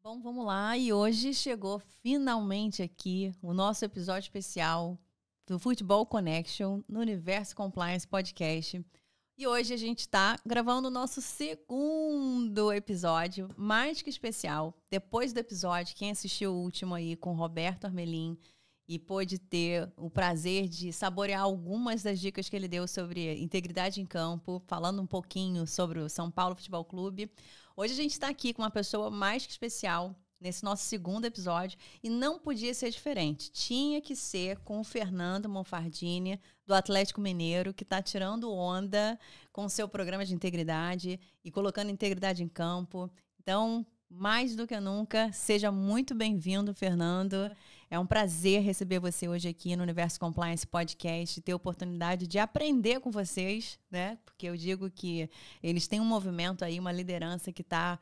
Bom, vamos lá. E hoje chegou finalmente aqui o nosso episódio especial do Futebol Connection no Universo Compliance Podcast. E hoje a gente está gravando o nosso segundo episódio, mais que especial. Depois do episódio, quem assistiu o último aí com o Roberto Armelin e pôde ter o prazer de saborear algumas das dicas que ele deu sobre integridade em campo, falando um pouquinho sobre o São Paulo Futebol Clube. Hoje a gente está aqui com uma pessoa mais que especial nesse nosso segundo episódio e não podia ser diferente. Tinha que ser com o Fernando Monfardini, do Atlético Mineiro, que está tirando onda com o seu programa de integridade e colocando integridade em campo. Então, mais do que nunca, seja muito bem-vindo, Fernando. É um prazer receber você hoje aqui no Universo Compliance Podcast, ter a oportunidade de aprender com vocês, né? Porque eu digo que eles têm um movimento aí, uma liderança que está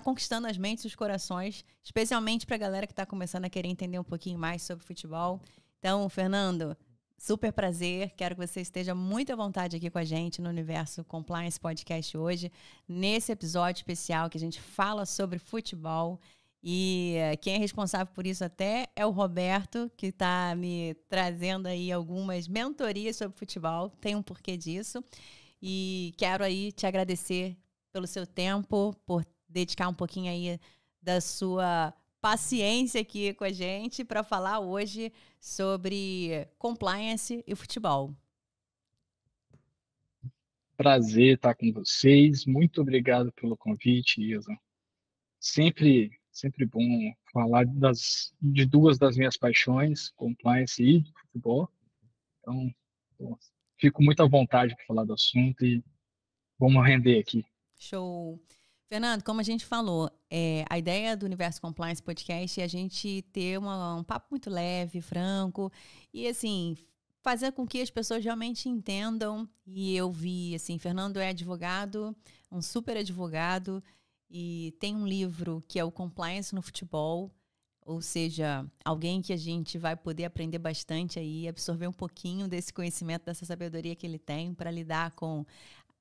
conquistando as mentes e os corações, especialmente para a galera que está começando a querer entender um pouquinho mais sobre futebol. Então, Fernando, super prazer. Quero que você esteja muito à vontade aqui com a gente no Universo Compliance Podcast hoje, nesse episódio especial que a gente fala sobre futebol. E quem é responsável por isso até é o Roberto, que está me trazendo aí algumas mentorias sobre futebol. Tem um porquê disso. E quero aí te agradecer pelo seu tempo, por dedicar um pouquinho aí da sua paciência aqui com a gente para falar hoje sobre compliance e futebol. Prazer estar com vocês. Muito obrigado pelo convite, Isa. Sempre bom falar de duas das minhas paixões, compliance e futebol. Então, pô, fico muito à vontade para falar do assunto e vamos render aqui. Show! Fernando, como a gente falou, a ideia do Universo Compliance Podcast é a gente ter um papo muito leve, franco e, assim, fazer com que as pessoas realmente entendam. E eu vi, assim, Fernando é advogado, um super advogado, e tem um livro que é o Compliance no Futebol, ou seja, alguém que a gente vai poder aprender bastante aí, absorver um pouquinho desse conhecimento, dessa sabedoria que ele tem para lidar com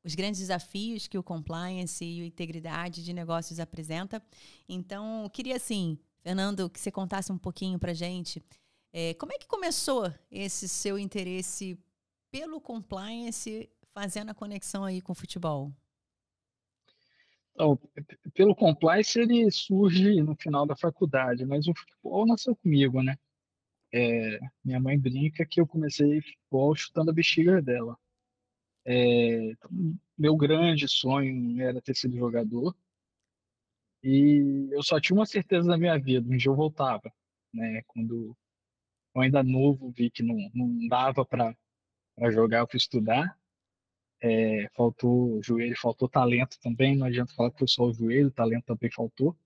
os grandes desafios que o compliance e a integridade de negócios apresenta. Então, eu queria, assim, Fernando, que você contasse um pouquinho para a gente como é que começou esse seu interesse pelo compliance, fazendo a conexão aí com o futebol? Então, pelo compliance, ele surge no final da faculdade, mas o futebol nasceu comigo, né? Minha mãe brinca que eu comecei futebol chutando a bexiga dela. Então, meu grande sonho era ter sido jogador. E eu só tinha uma certeza na minha vida, um dia eu voltava, né? Quando eu ainda novo vi que não dava para jogar, eu fui estudar. Faltou joelho, faltou talento também, não adianta falar que foi só o joelho, talento também faltou.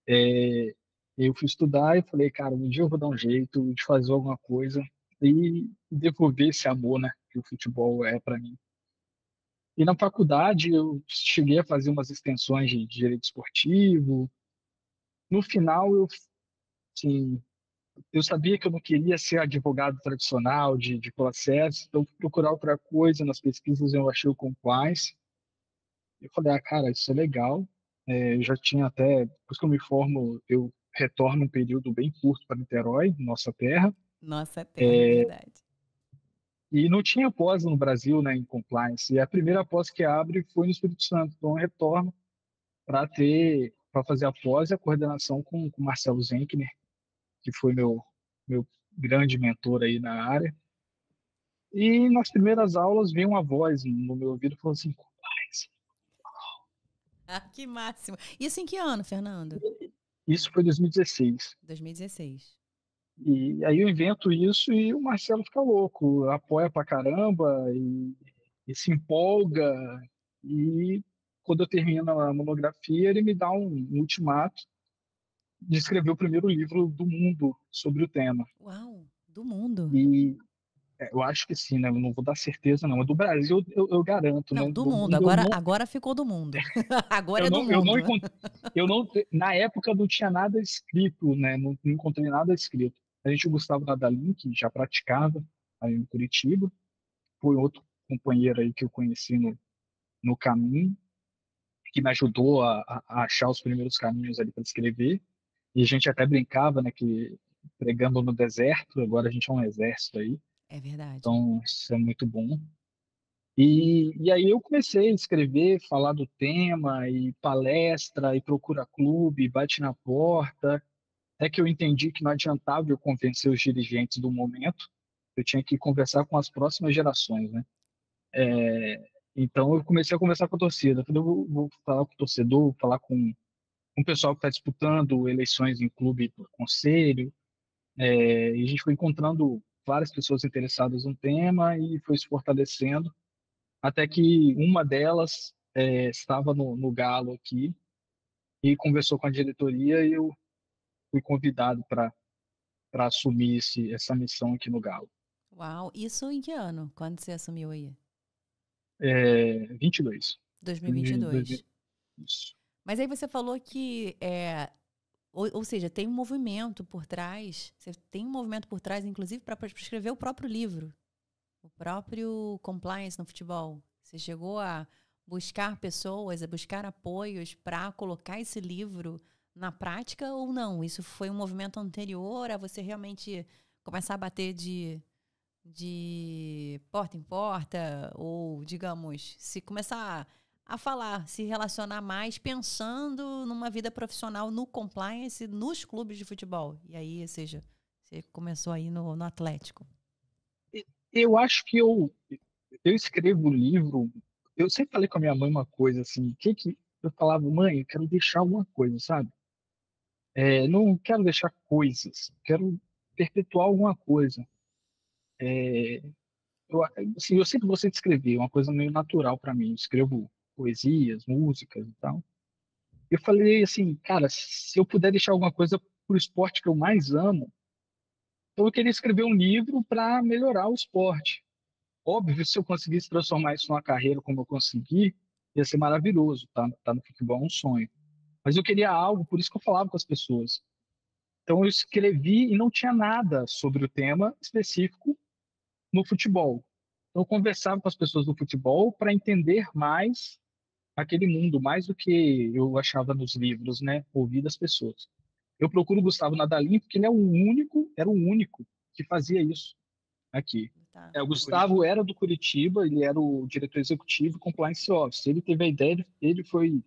Eu fui estudar e falei, cara, um dia eu vou dar um jeito de fazer alguma coisa e devolver esse amor, né, que o futebol é para mim. E na faculdade eu cheguei a fazer umas extensões de direito esportivo. No final, assim, eu sabia que eu não queria ser advogado tradicional de processo, então fui procurar outra coisa. Nas pesquisas eu achei o compliance. Eu falei, ah, cara, isso é legal. Eu já tinha até, depois que eu me formo, eu retorno um período bem curto para Niterói, nossa terra. Nossa terra, verdade. E não tinha pós no Brasil, né, em compliance. E a primeira pós que abre foi no Espírito Santo. Então eu retorno para fazer a pós e a coordenação com o Marcelo Zenkner, que foi meu grande mentor aí na área. E nas primeiras aulas veio uma voz no meu ouvido e falou assim, compliance. Ah, que máximo. Isso em que ano, Fernando? Isso foi 2016. 2016. E aí eu invento isso e o Marcelo fica louco, apoia pra caramba e se empolga. E quando eu termino a monografia, ele me dá um ultimato de escrever o primeiro livro do mundo sobre o tema. Uau, do mundo. E eu acho que sim, né? Eu não vou dar certeza, não. Mas do Brasil, eu garanto, Não, né? do Do mundo. mundo, Agora ficou do mundo. Agora é do eu mundo. não encontrei, na época não tinha nada escrito, né? Não encontrei nada escrito. A gente, o Gustavo Nadalim, que já praticava aí em Curitiba, foi outro companheiro aí que eu conheci no caminho. que me ajudou a achar os primeiros caminhos ali para escrever. E a gente até brincava, né, que pregando no deserto, agora a gente é um exército aí, É verdade. então isso é muito bom. E aí eu comecei a escrever, falar do tema, e palestra, e procura clube, bate na porta, até que eu entendi que não adiantava eu convencer os dirigentes do momento, eu tinha que conversar com as próximas gerações, né? Então eu comecei a conversar com a torcida. Eu falei, eu vou falar com o torcedor, vou falar com o pessoal que está disputando eleições em clube por conselho. E a gente foi encontrando várias pessoas interessadas no tema e foi se fortalecendo, até que uma delas estava no Galo aqui e conversou com a diretoria e eu fui convidado para assumir essa missão aqui no Galo. Uau, isso em que ano? Quando você assumiu aí? 22. Junho de 2022. 2000. Isso. Mas aí você falou que, ou seja, tem um movimento por trás, você tem um movimento por trás, inclusive, para escrever o próprio livro, o próprio compliance no futebol. Você chegou a buscar pessoas, a buscar apoios para colocar esse livro na prática ou não? Isso foi um movimento anterior a você realmente começar a bater de porta em porta, ou, digamos, se começar a falar, se relacionar mais pensando numa vida profissional no compliance, nos clubes de futebol. E aí, ou seja, você começou aí no Atlético. Eu acho que eu escrevo o livro. Eu sempre falei com a minha mãe uma coisa assim, que eu falava, mãe, eu quero deixar alguma coisa, sabe? Não quero deixar coisas, quero perpetuar alguma coisa. Eu, assim, eu sempre gostei de escrever, é uma coisa meio natural para mim. Eu escrevo poesias, músicas e tal. Eu falei assim, cara, se eu puder deixar alguma coisa pro esporte que eu mais amo, então eu queria escrever um livro para melhorar o esporte. Óbvio, se eu conseguisse transformar isso numa carreira como eu consegui, ia ser maravilhoso, tá? Tá no futebol é um sonho. Mas eu queria algo, por isso que eu falava com as pessoas. Então eu escrevi e não tinha nada sobre o tema específico no futebol. Então eu conversava com as pessoas do futebol para entender mais aquele mundo, mais do que eu achava nos livros, né? Ouvir das pessoas. Eu procuro o Gustavo Nadalim porque ele era o único que fazia isso aqui. Tá. O Gustavo era do Curitiba, ele era o diretor executivo e compliance officer. Ele teve a ideia, ele foi o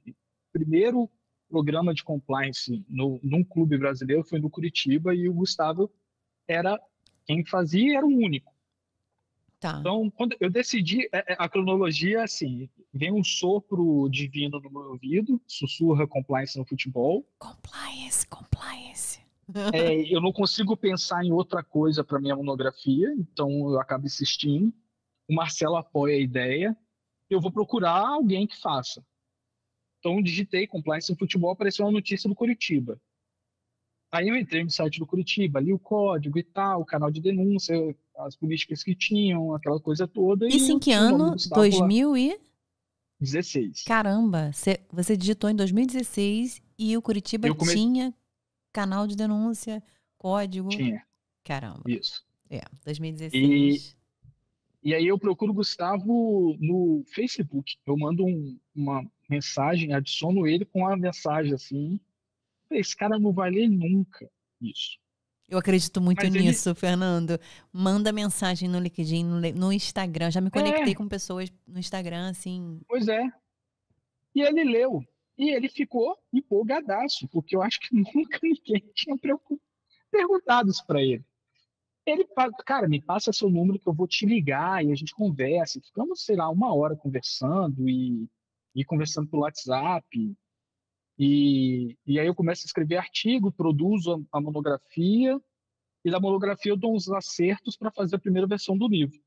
primeiro programa de compliance num clube brasileiro, foi no Curitiba, e o Gustavo era quem fazia, era o único. Tá. Então, quando eu decidi, a cronologia é assim, vem um sopro divino no meu ouvido, sussurra compliance no futebol. Compliance, compliance. Eu não consigo pensar em outra coisa para minha monografia, então eu acabo insistindo. O Marcelo apoia a ideia, eu vou procurar alguém que faça. Então, digitei compliance no futebol, apareceu uma notícia do Curitiba. Aí eu entrei no site do Curitiba, li o código e tal, o canal de denúncia, as políticas que tinham, aquela coisa toda, e Isso em eu que tinha o nome do ano? Gustavo lá, 2000 e... 16. Caramba, você digitou em 2016 e o Curitiba Eu comecei, tinha canal de denúncia, código. tinha, Caramba. isso. É, E, 2016. e aí eu procuro o Gustavo no Facebook. Eu mando uma mensagem, adiciono ele com uma mensagem assim, esse cara não vai ler nunca isso. Eu acredito muito Mas ele, nisso, Fernando. Manda mensagem no LinkedIn, no Instagram. Já me conectei é, com pessoas no Instagram, assim. pois é. E ele leu. E ele ficou empolgadaço, porque eu acho que nunca ninguém tinha perguntado isso para ele. Ele fala, cara, me passa seu número que eu vou te ligar e a gente conversa. Ficamos, sei lá, uma hora conversando e conversando pelo WhatsApp. E aí eu começo a escrever artigo, produzo a monografia, e da monografia eu dou uns acertos para fazer a primeira versão do livro.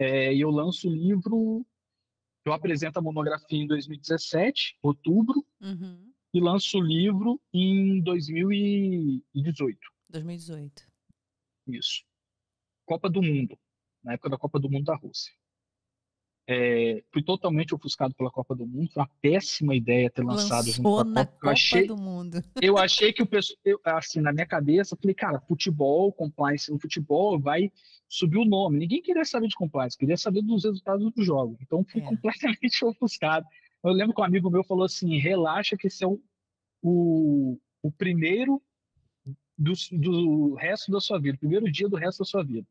E eu lanço o livro, eu apresento a monografia em 2017, outubro, Uhum. e lanço o livro em 2018. 2018. Isso. Copa do Mundo, na época da Copa do Mundo da Rússia. Fui totalmente ofuscado pela Copa do Mundo, foi uma péssima ideia ter lançado junto com Lançou a na Copa. Copa do Mundo. Eu achei que o pessoal, assim, na minha cabeça, eu falei, cara, futebol, compliance no futebol, vai subir o nome. Ninguém queria saber de compliance, queria saber dos resultados do jogo. Então fui É. completamente ofuscado. Eu lembro que um amigo meu falou assim: relaxa, que esse é o primeiro do resto da sua vida, o primeiro dia do resto da sua vida.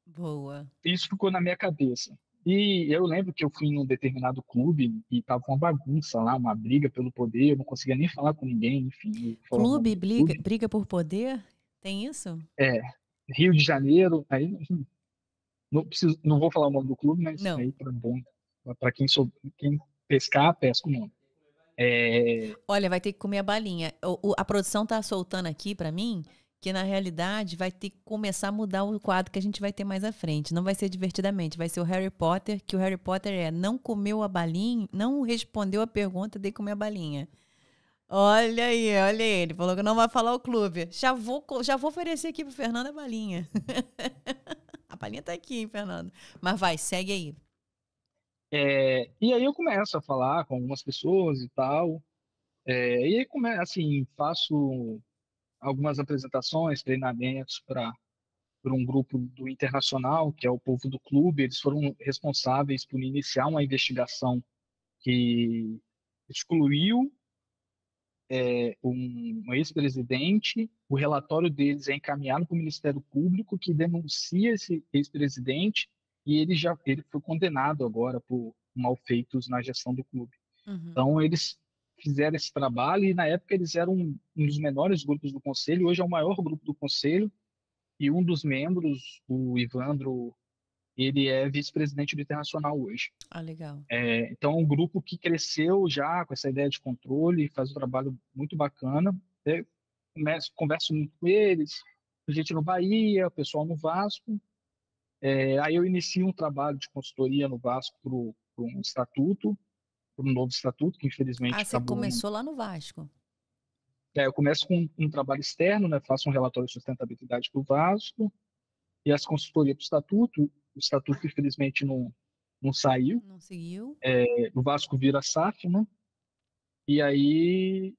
Boa. Isso ficou na minha cabeça. E eu lembro que eu fui em um determinado clube e tava uma bagunça lá, uma briga pelo poder, eu não conseguia nem falar com ninguém, enfim, eu vou falar o nome Clube do briga, clube. briga por poder? Tem isso? É, Rio de Janeiro, aí não preciso, não vou falar o nome do clube, mas Não. aí para bom, para quem pescar, pesca o nome. É, Olha, vai ter que comer a balinha. A produção tá soltando aqui pra mim que, na realidade, vai ter que começar a mudar o quadro que a gente vai ter mais à frente. Não vai ser divertidamente, vai ser o Harry Potter, que o Harry Potter não comeu a balinha, não respondeu a pergunta de comer a balinha. Olha aí, olha ele. Falou que não vai falar o clube. Já vou oferecer aqui pro Fernando a balinha. A balinha tá aqui, hein, Fernando. Mas vai, segue aí. e aí eu começo a falar com algumas pessoas e tal. E aí assim, faço algumas apresentações, treinamentos para um grupo do Internacional, que é o povo do clube. Eles foram responsáveis por iniciar uma investigação que excluiu um ex-presidente. O relatório deles é encaminhado para o Ministério Público, que denuncia esse ex-presidente, e ele foi condenado agora por malfeitos na gestão do clube. Uhum. Então, eles fizeram esse trabalho e, na época, eles eram um dos menores grupos do conselho. Hoje é o maior grupo do conselho, e um dos membros, o Ivandro, ele é vice-presidente do Internacional hoje. Ah, legal. Então, é um grupo que cresceu já com essa ideia de controle, faz um trabalho muito bacana. Converso muito com eles, a gente no Bahia, o pessoal no Vasco. Aí eu inicio um trabalho de consultoria no Vasco para um estatuto, para um novo estatuto, que Ah, infelizmente você acabou. começou lá no Vasco. Eu começo com um trabalho externo, né? Faço um relatório de sustentabilidade para o Vasco e as consultorias para o estatuto. O estatuto, infelizmente, não saiu. Não seguiu? O Vasco vira SAF, né? E aí,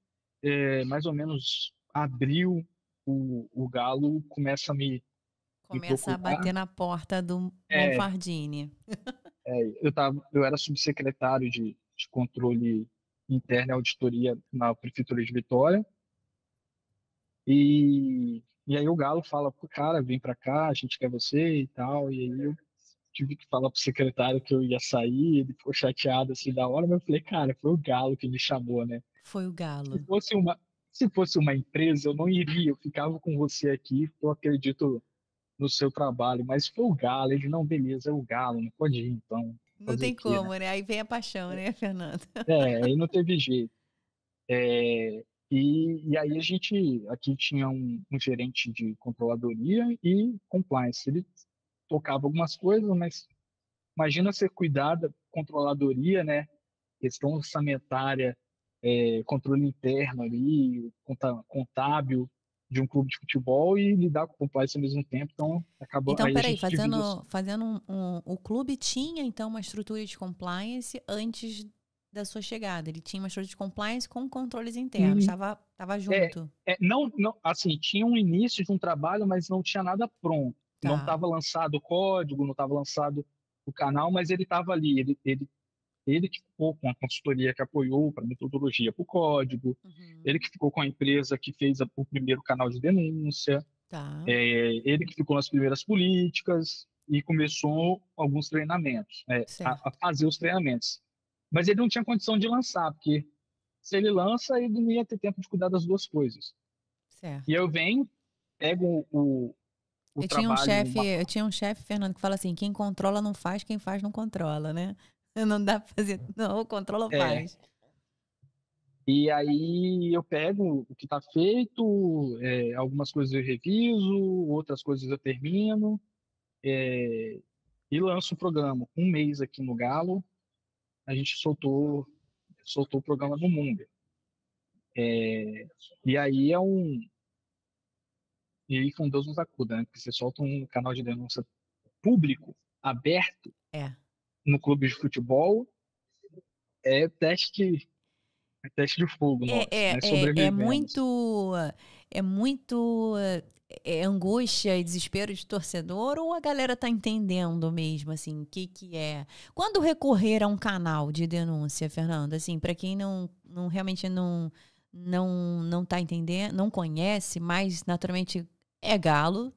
mais ou menos abril, o Galo começa a me Começa a bater procurar. na porta do É, Monfardini. eu era subsecretário de controle interno e auditoria na Prefeitura de Vitória. E aí o Galo fala pro cara, vem pra cá, a gente quer você e tal. E aí eu tive que falar pro secretário que eu ia sair, ele ficou chateado assim da hora, mas eu falei, cara, foi o Galo que me chamou, né? Foi o Se Galo. fosse uma, se fosse uma empresa, eu não iria, eu ficava com você aqui, porque eu acredito no seu trabalho, mas foi o Galo, ele, não, beleza, é o Galo, não pode ir, então, Não fazer o tem quê, né? como, né? Aí vem a paixão, né, Fernando? Aí não teve jeito. E aí a gente, aqui tinha um gerente de controladoria e compliance, ele tocava algumas coisas, mas imagina você cuidar da controladoria, né? Questão orçamentária, controle interno ali, contábil de um clube de futebol e lidar com compliance ao mesmo tempo. Então, acabou, Então, aí a peraí, gente divide fazendo o clube tinha, então, uma estrutura de compliance antes da sua chegada. Ele tinha uma estrutura de compliance com controles internos. Hum, Tava é, junto. não, assim, tinha um início de um trabalho, mas não tinha nada pronto. Não Tá. estava lançado o código, não estava lançado o canal, mas ele estava ali. Ele que ficou com a consultoria que apoiou para a metodologia para o código, ele Uhum. que ficou com a empresa que fez o primeiro canal de denúncia, Tá. ele que ficou nas primeiras políticas e começou alguns treinamentos, a Certo. fazer os treinamentos. Mas ele não tinha condição de lançar, porque se ele lança, ele não ia ter tempo de cuidar das duas coisas. E Certo. eu venho, pego o trabalho, Eu tinha um chefe, Fernando, que fala assim: quem controla não faz, quem faz não controla, né? Não dá pra fazer. Não, ou controla ou é, faz. e aí eu pego o que está feito, algumas coisas eu reviso, outras coisas eu termino, e lanço o programa. Um mês aqui no Galo, a gente soltou o programa no mundo. E aí e aí com Deus nos acuda, né? Porque você solta um canal de denúncia público, aberto, É. no clube de futebol, é teste, teste de fogo É, nosso, é, né? é Sobrevivemos. muito. É muito. é angústia e desespero de torcedor ou a galera tá entendendo mesmo, assim, o que que é? Quando recorrer a um canal de denúncia, Fernanda, assim, para quem não realmente não tá entendendo, não conhece, mas naturalmente é galo,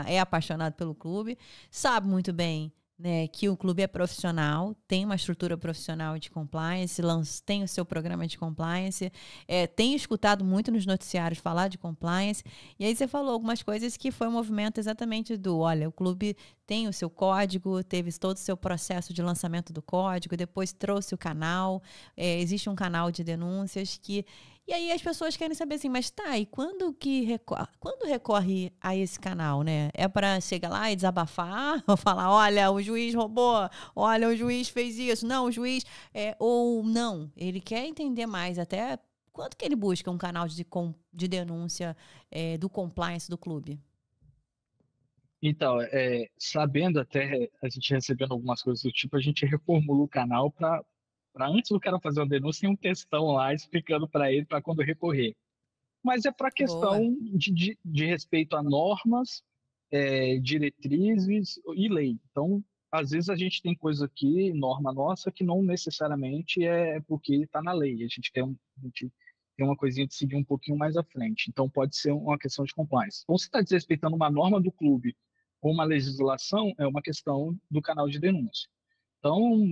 é apaixonado pelo clube, sabe muito bem, né, que o clube é profissional, tem uma estrutura profissional de compliance, tem o seu programa de compliance, tem escutado muito nos noticiários falar de compliance, e aí você falou algumas coisas que foi um movimento exatamente olha, o clube tem o seu código, teve todo o seu processo de lançamento do código, depois trouxe o canal, existe um canal de denúncias e aí as pessoas querem saber assim, mas tá, e quando recorre a esse canal, né? É para chegar lá e desabafar, ou falar, olha, o juiz roubou, olha, o juiz fez isso, não, o juiz, ou não, ele quer entender mais, até quanto que ele busca um canal de denúncia do compliance do clube? Então, sabendo até, a gente recebendo algumas coisas do tipo, a gente reformulou o canal para antes do cara fazer uma denúncia, tem um textão lá explicando para ele para quando recorrer. Mas é para questão Boa. de respeito a normas, diretrizes e lei. Então, às vezes a gente tem coisa aqui, norma nossa, que não necessariamente é porque está na lei. A gente tem uma coisinha de seguir um pouquinho mais à frente. Então, pode ser uma questão de compliance. Então, se está desrespeitando uma norma do clube ou uma legislação, é uma questão do canal de denúncia. Então,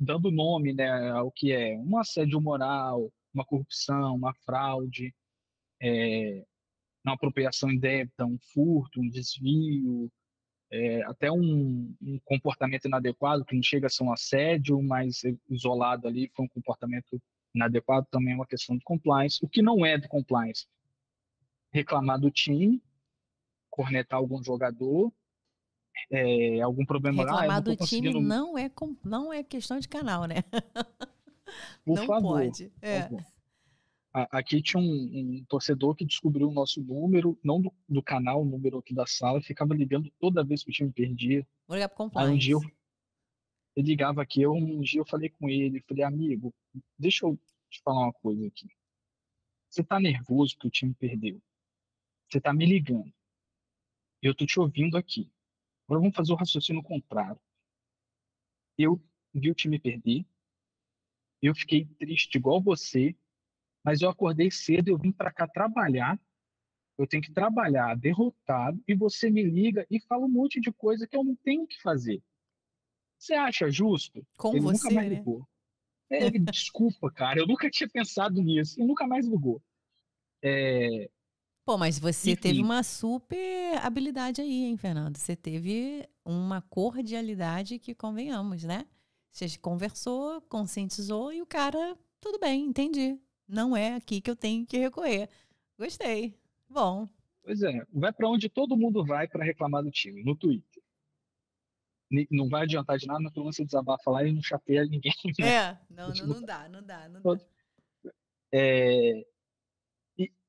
dando nome, né, ao que é um assédio moral, uma corrupção, uma fraude, uma apropriação indébita, um furto, um desvio, até um comportamento inadequado, que não chega a ser um assédio, mas isolado ali foi um comportamento inadequado, também é uma questão de compliance. O que não é de compliance? Reclamar do time, cornetar algum jogador, algum problema, eu não Reclamar do estou time conseguindo, não é questão de canal, né? por Não favor, pode. por favor. Aqui tinha um torcedor que descobriu o nosso número, não do canal, o número aqui da sala, ficava ligando toda vez que o time perdia. Vou ligar pro Aí um dia compliance. ele ligava aqui, um dia eu falei com ele, falei, amigo, deixa eu te falar uma coisa aqui. Você tá nervoso porque o time perdeu. Você tá me ligando. Eu tô te ouvindo aqui. Agora vamos fazer o raciocínio contrário. Eu vi o time perder, eu fiquei triste igual você, mas eu acordei cedo, eu vim para cá trabalhar, eu tenho que trabalhar derrotado, e você me liga e fala um monte de coisa que eu não tenho que fazer. Você acha justo? Com Ele nunca você, mais né? ligou. Desculpa, cara, eu nunca tinha pensado nisso, e nunca mais ligou. É, Pô, mas você teve enfim, uma super habilidade aí, hein, Fernando? Você teve uma cordialidade que convenhamos, né? Você conversou, conscientizou e o cara, tudo bem, entendi. Não é aqui que eu tenho que recorrer. Gostei. Bom. pois é, vai para onde todo mundo vai para reclamar do time, no Twitter. Não vai adiantar de nada, mas pelo menos você desabafa lá e não chateia ninguém, né? Não, não, Tipo, não dá, não dá, não dá. é,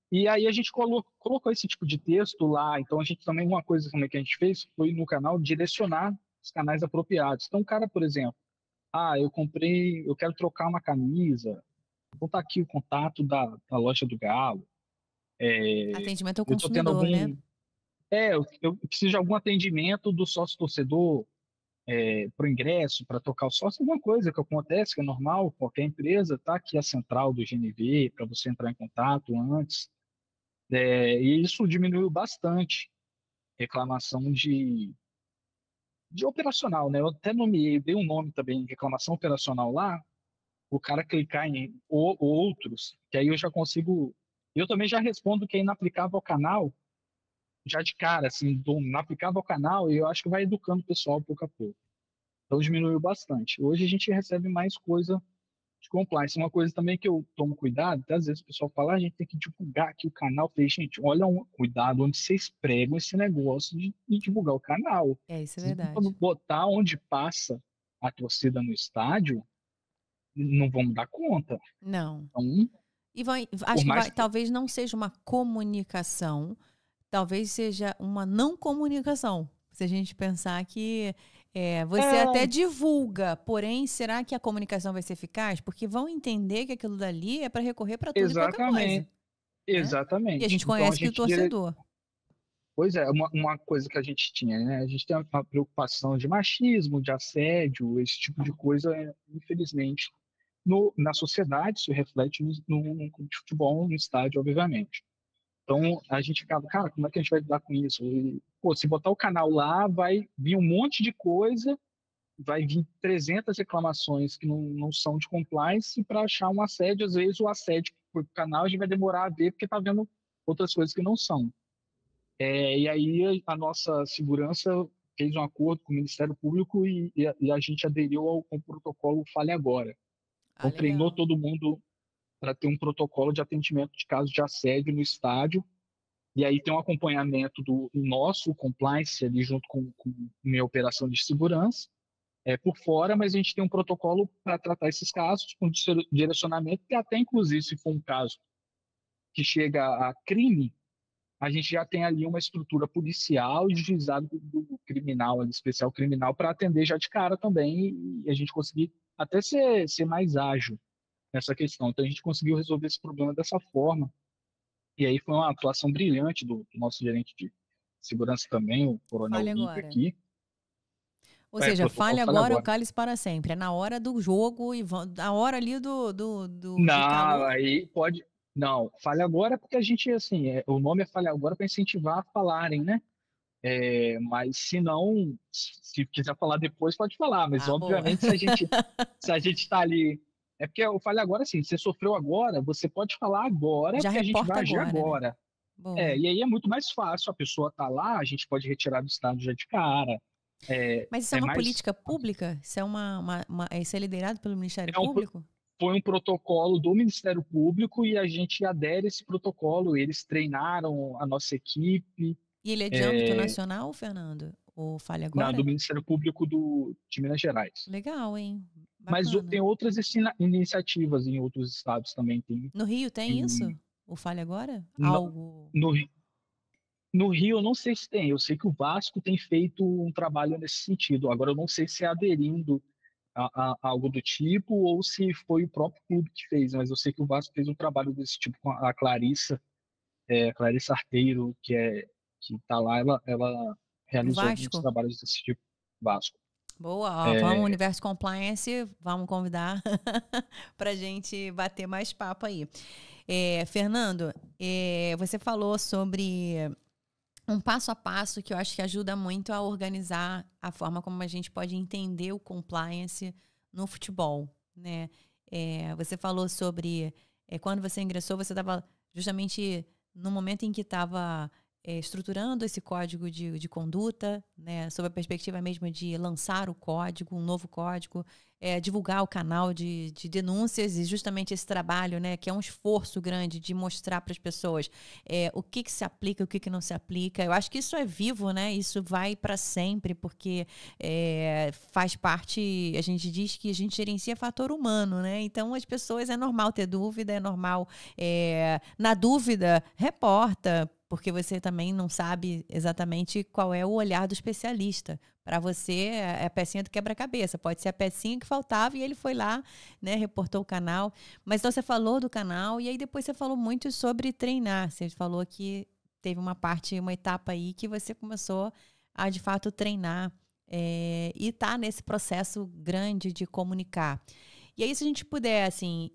e aí a gente colocou esse tipo de texto lá, então a gente também, uma coisa também que a gente fez foi no canal direcionar os canais apropriados. Então, o cara, por exemplo, eu quero trocar uma camisa, vou estar aqui o contato da loja do Galo, Atendimento ao eu estou tendo consumidor, né? eu preciso de algum atendimento do sócio-torcedor, para o ingresso, para tocar o sócio, alguma coisa que acontece, que é normal, qualquer empresa, tá aqui a central do GNV para você entrar em contato antes. E isso diminuiu bastante reclamação de operacional, né? Eu até nomeei, dei um nome também, reclamação operacional lá, o cara clicar em outros, que aí eu já consigo. Eu também já respondo que é inaplicável ao canal, já de cara, assim, do inaplicável ao canal, e eu acho que vai educando o pessoal pouco a pouco. Então diminuiu bastante. Hoje a gente recebe mais coisa de compliance. Uma coisa também que eu tomo cuidado, até às vezes o pessoal fala, a gente tem que divulgar aqui o canal. Eu falei, gente, olha cuidado onde vocês pregam esse negócio de divulgar o canal. Isso é Se verdade. botar onde passa a torcida no estádio, não vamos dar conta. Não. Então, E por acho que mais que. talvez não seja uma comunicação, talvez seja uma não comunicação. Se a gente pensar que você até É, divulga, porém, será que a comunicação vai ser eficaz? Porque vão entender que aquilo dali é para recorrer para tudo e qualquer coisa, exatamente, né? E a exatamente. gente Então a conhece que o gente torcedor. Pois é, uma coisa que a gente tinha, né? A gente tem uma preocupação de machismo, de assédio, esse tipo de coisa, infelizmente, na sociedade, isso reflete no clube de futebol, no estádio, obviamente. Então, a gente ficava, cara, como é que a gente vai lidar com isso? E, pô, se botar o canal lá, vai vir um monte de coisa, vai vir 300 reclamações que não são de compliance, e para achar um assédio, às vezes o assédio por canal a gente vai demorar a ver, porque está vendo outras coisas que não são. E aí a nossa segurança fez um acordo com o Ministério Público e a gente aderiu ao protocolo Fale Agora. Ah, Então, treinou legal. todo mundo para ter um protocolo de atendimento de casos de assédio no estádio. E aí tem um acompanhamento do nosso compliance ali junto com minha operação de segurança por fora, mas a gente tem um protocolo para tratar esses casos com direcionamento e até inclusive se for um caso que chega a crime, a gente já tem ali uma estrutura policial e de juizado do criminal, ali, especial criminal, para atender já de cara também e a gente conseguir até ser mais ágil nessa questão. Então a gente conseguiu resolver esse problema dessa forma. E aí foi uma atuação brilhante do nosso gerente de segurança também, o Coronel Fale Olímpio agora. aqui. Ou seja, Protocolo fale Fale agora ou Agora. cale-se para sempre. É na hora do jogo e na hora ali do Não, calor. aí pode. Não, Fale Agora porque a gente, assim, o nome é Fale Agora para incentivar a falarem, né? Mas se não, se quiser falar depois, pode falar. Mas Ah, boa. obviamente se a gente está ali, é porque eu falei agora assim, você sofreu agora, você pode falar agora, Já porque a gente reporta vai agir agora, né? agora. Boa. E aí é muito mais fácil, a pessoa tá lá, a gente pode retirar do estado já de cara. Mas isso é É uma mais, política pública? Isso é isso é liderado pelo Ministério é um, Público? foi um protocolo do Ministério Público e a gente adere a esse protocolo. Eles treinaram a nossa equipe, E ele é de âmbito nacional, Fernando? Ou fale do agora? Ministério Público de Minas Gerais. Legal, hein? Mas tem Bacana. outras iniciativas em outros estados também. No Rio tem Em- isso? O Fale Agora? no, Algo. no, no Rio, eu não sei se tem. Eu sei que o Vasco tem feito um trabalho nesse sentido. Agora, eu não sei se é aderindo a algo do tipo ou se foi o próprio clube que fez. Mas eu sei que o Vasco fez um trabalho desse tipo com a Clarissa, Clarissa Arteiro, que está lá. Ela Do realizou alguns Vasco? trabalhos desse tipo. Vasco. Boa, ó, vamos É, Universo Compliance, vamos convidar para gente bater mais papo aí. Fernando, você falou sobre um passo a passo que eu acho que ajuda muito a organizar a forma como a gente pode entender o compliance no futebol, né? Você falou sobre quando você ingressou, você estava justamente no momento em que estava estruturando esse código de conduta, né? Sob a perspectiva mesmo de lançar o código, um novo código, divulgar o canal de denúncias e justamente esse trabalho, né? Que é um esforço grande de mostrar para as pessoas o que se aplica, o que não se aplica. Eu acho que isso é vivo, né? Isso vai para sempre, porque faz parte, a gente diz que a gente gerencia fator humano, né? Então as pessoas, é normal ter dúvida, é normal, na dúvida, reporta, porque você também não sabe exatamente qual é o olhar do especialista. Para você, é a pecinha do quebra-cabeça. Pode ser a pecinha que faltava e ele foi lá, né, reportou o canal. Mas então você falou do canal e aí depois você falou muito sobre treinar. Você falou que teve uma etapa aí que você começou a, de fato, treinar e tá nesse processo grande de comunicar. E aí, se a gente puder, assim,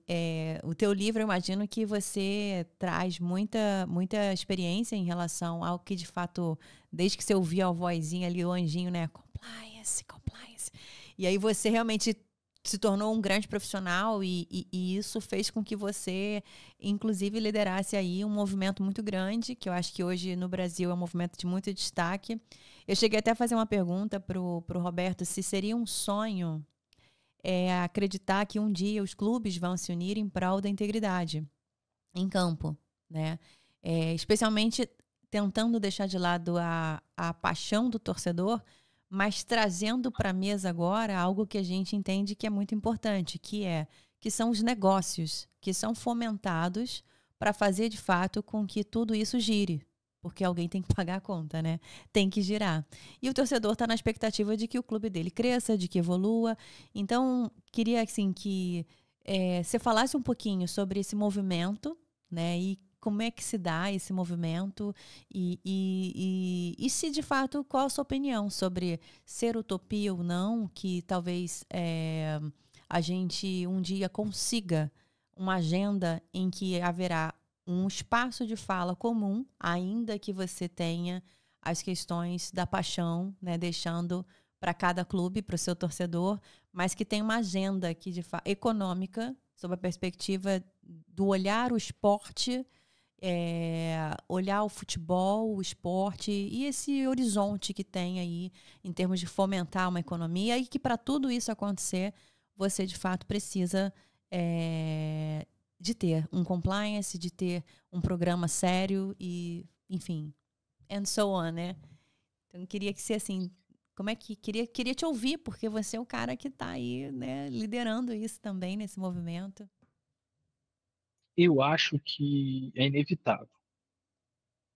o teu livro, eu imagino que você traz muita experiência em relação ao que, de fato, desde que você ouvia a vozinha ali, o anjinho, né? Compliance, compliance. E aí você realmente se tornou um grande profissional e isso fez com que você, inclusive, liderasse aí um movimento muito grande, que eu acho que hoje no Brasil é um movimento de muito destaque. Eu cheguei até a fazer uma pergunta pro Roberto, se seria um sonho acreditar que um dia os clubes vão se unir em prol da integridade em campo, né? Especialmente tentando deixar de lado a paixão do torcedor, mas trazendo para a mesa agora algo que a gente entende que é muito importante, que são os negócios que são fomentados para fazer de fato com que tudo isso gire. Porque alguém tem que pagar a conta, né? Tem que girar. E o torcedor está na expectativa de que o clube dele cresça, de que evolua. Então, queria assim que você falasse um pouquinho sobre esse movimento, né? E como é que se dá esse movimento e se de fato, qual a sua opinião sobre ser utopia ou não, que talvez a gente um dia consiga uma agenda em que haverá um espaço de fala comum, ainda que você tenha as questões da paixão, né, deixando para cada clube, para o seu torcedor, mas que tem uma agenda que econômica, sob a perspectiva do olhar o esporte, olhar o futebol, o esporte e esse horizonte que tem aí em termos de fomentar uma economia e que para tudo isso acontecer, você de fato precisa de ter um compliance, de ter um programa sério e, enfim, and so on, né? Então, queria que você, assim, como é que... Queria te ouvir, porque você é o cara que está aí, né, liderando isso também, nesse movimento. Eu acho que é inevitável.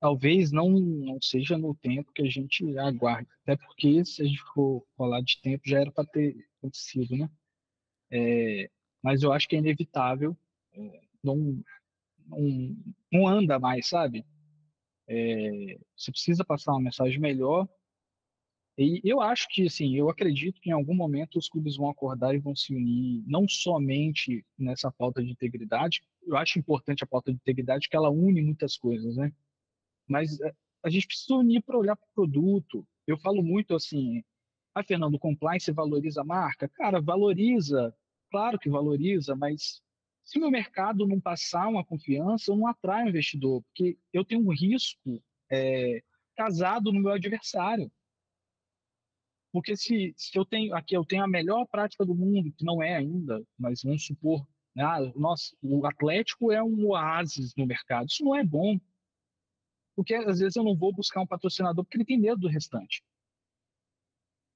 Talvez não seja no tempo que a gente aguarda, até porque se a gente for falar de tempo, já era para ter acontecido, né? Mas eu acho que é inevitável, não, não, não anda mais, sabe? Você precisa passar uma mensagem melhor. E eu acho que, assim, eu acredito que em algum momento os clubes vão acordar e vão se unir, não somente nessa pauta de integridade. Eu acho importante a pauta de integridade, que ela une muitas coisas, né? Mas a gente precisa unir para olhar para o produto. Eu falo muito assim, Fernando, compliance valoriza a marca? Cara, valoriza, claro que valoriza, mas se meu mercado não passar uma confiança, eu não atraio investidor, porque eu tenho um risco casado no meu adversário. Porque se eu tenho aqui, eu tenho a melhor prática do mundo, que não é ainda, mas vamos supor, né, nossa, o Atlético é um oásis no mercado. Isso não é bom, porque às vezes eu não vou buscar um patrocinador porque ele tem medo do restante.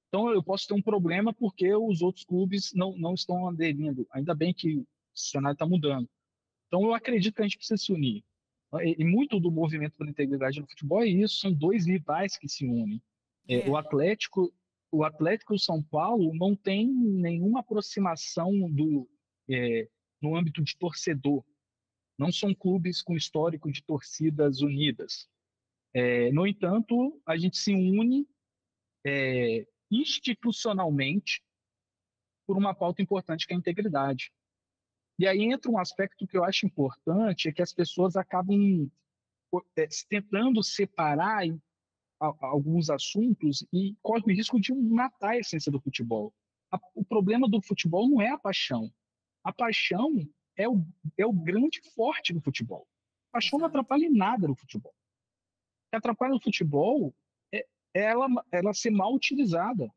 Então eu posso ter um problema porque os outros clubes não estão aderindo. Ainda bem que o cenário está mudando. Então eu acredito que a gente precisa se unir. E muito do movimento pela integridade no futebol é isso, são dois rivais que se unem. O Atlético e o São Paulo não tem nenhuma aproximação no âmbito de torcedor. Não são clubes com histórico de torcidas unidas. No entanto, a gente se une institucionalmente por uma pauta importante que é a integridade. E aí entra um aspecto que eu acho importante, é que as pessoas acabam tentando separar alguns assuntos e corre o risco de matar a essência do futebol. O problema do futebol não é a paixão. A paixão é o, é o grande forte do futebol. A paixão não Exato. atrapalha em nada no futebol. O que atrapalha no futebol é ela ser mal utilizada.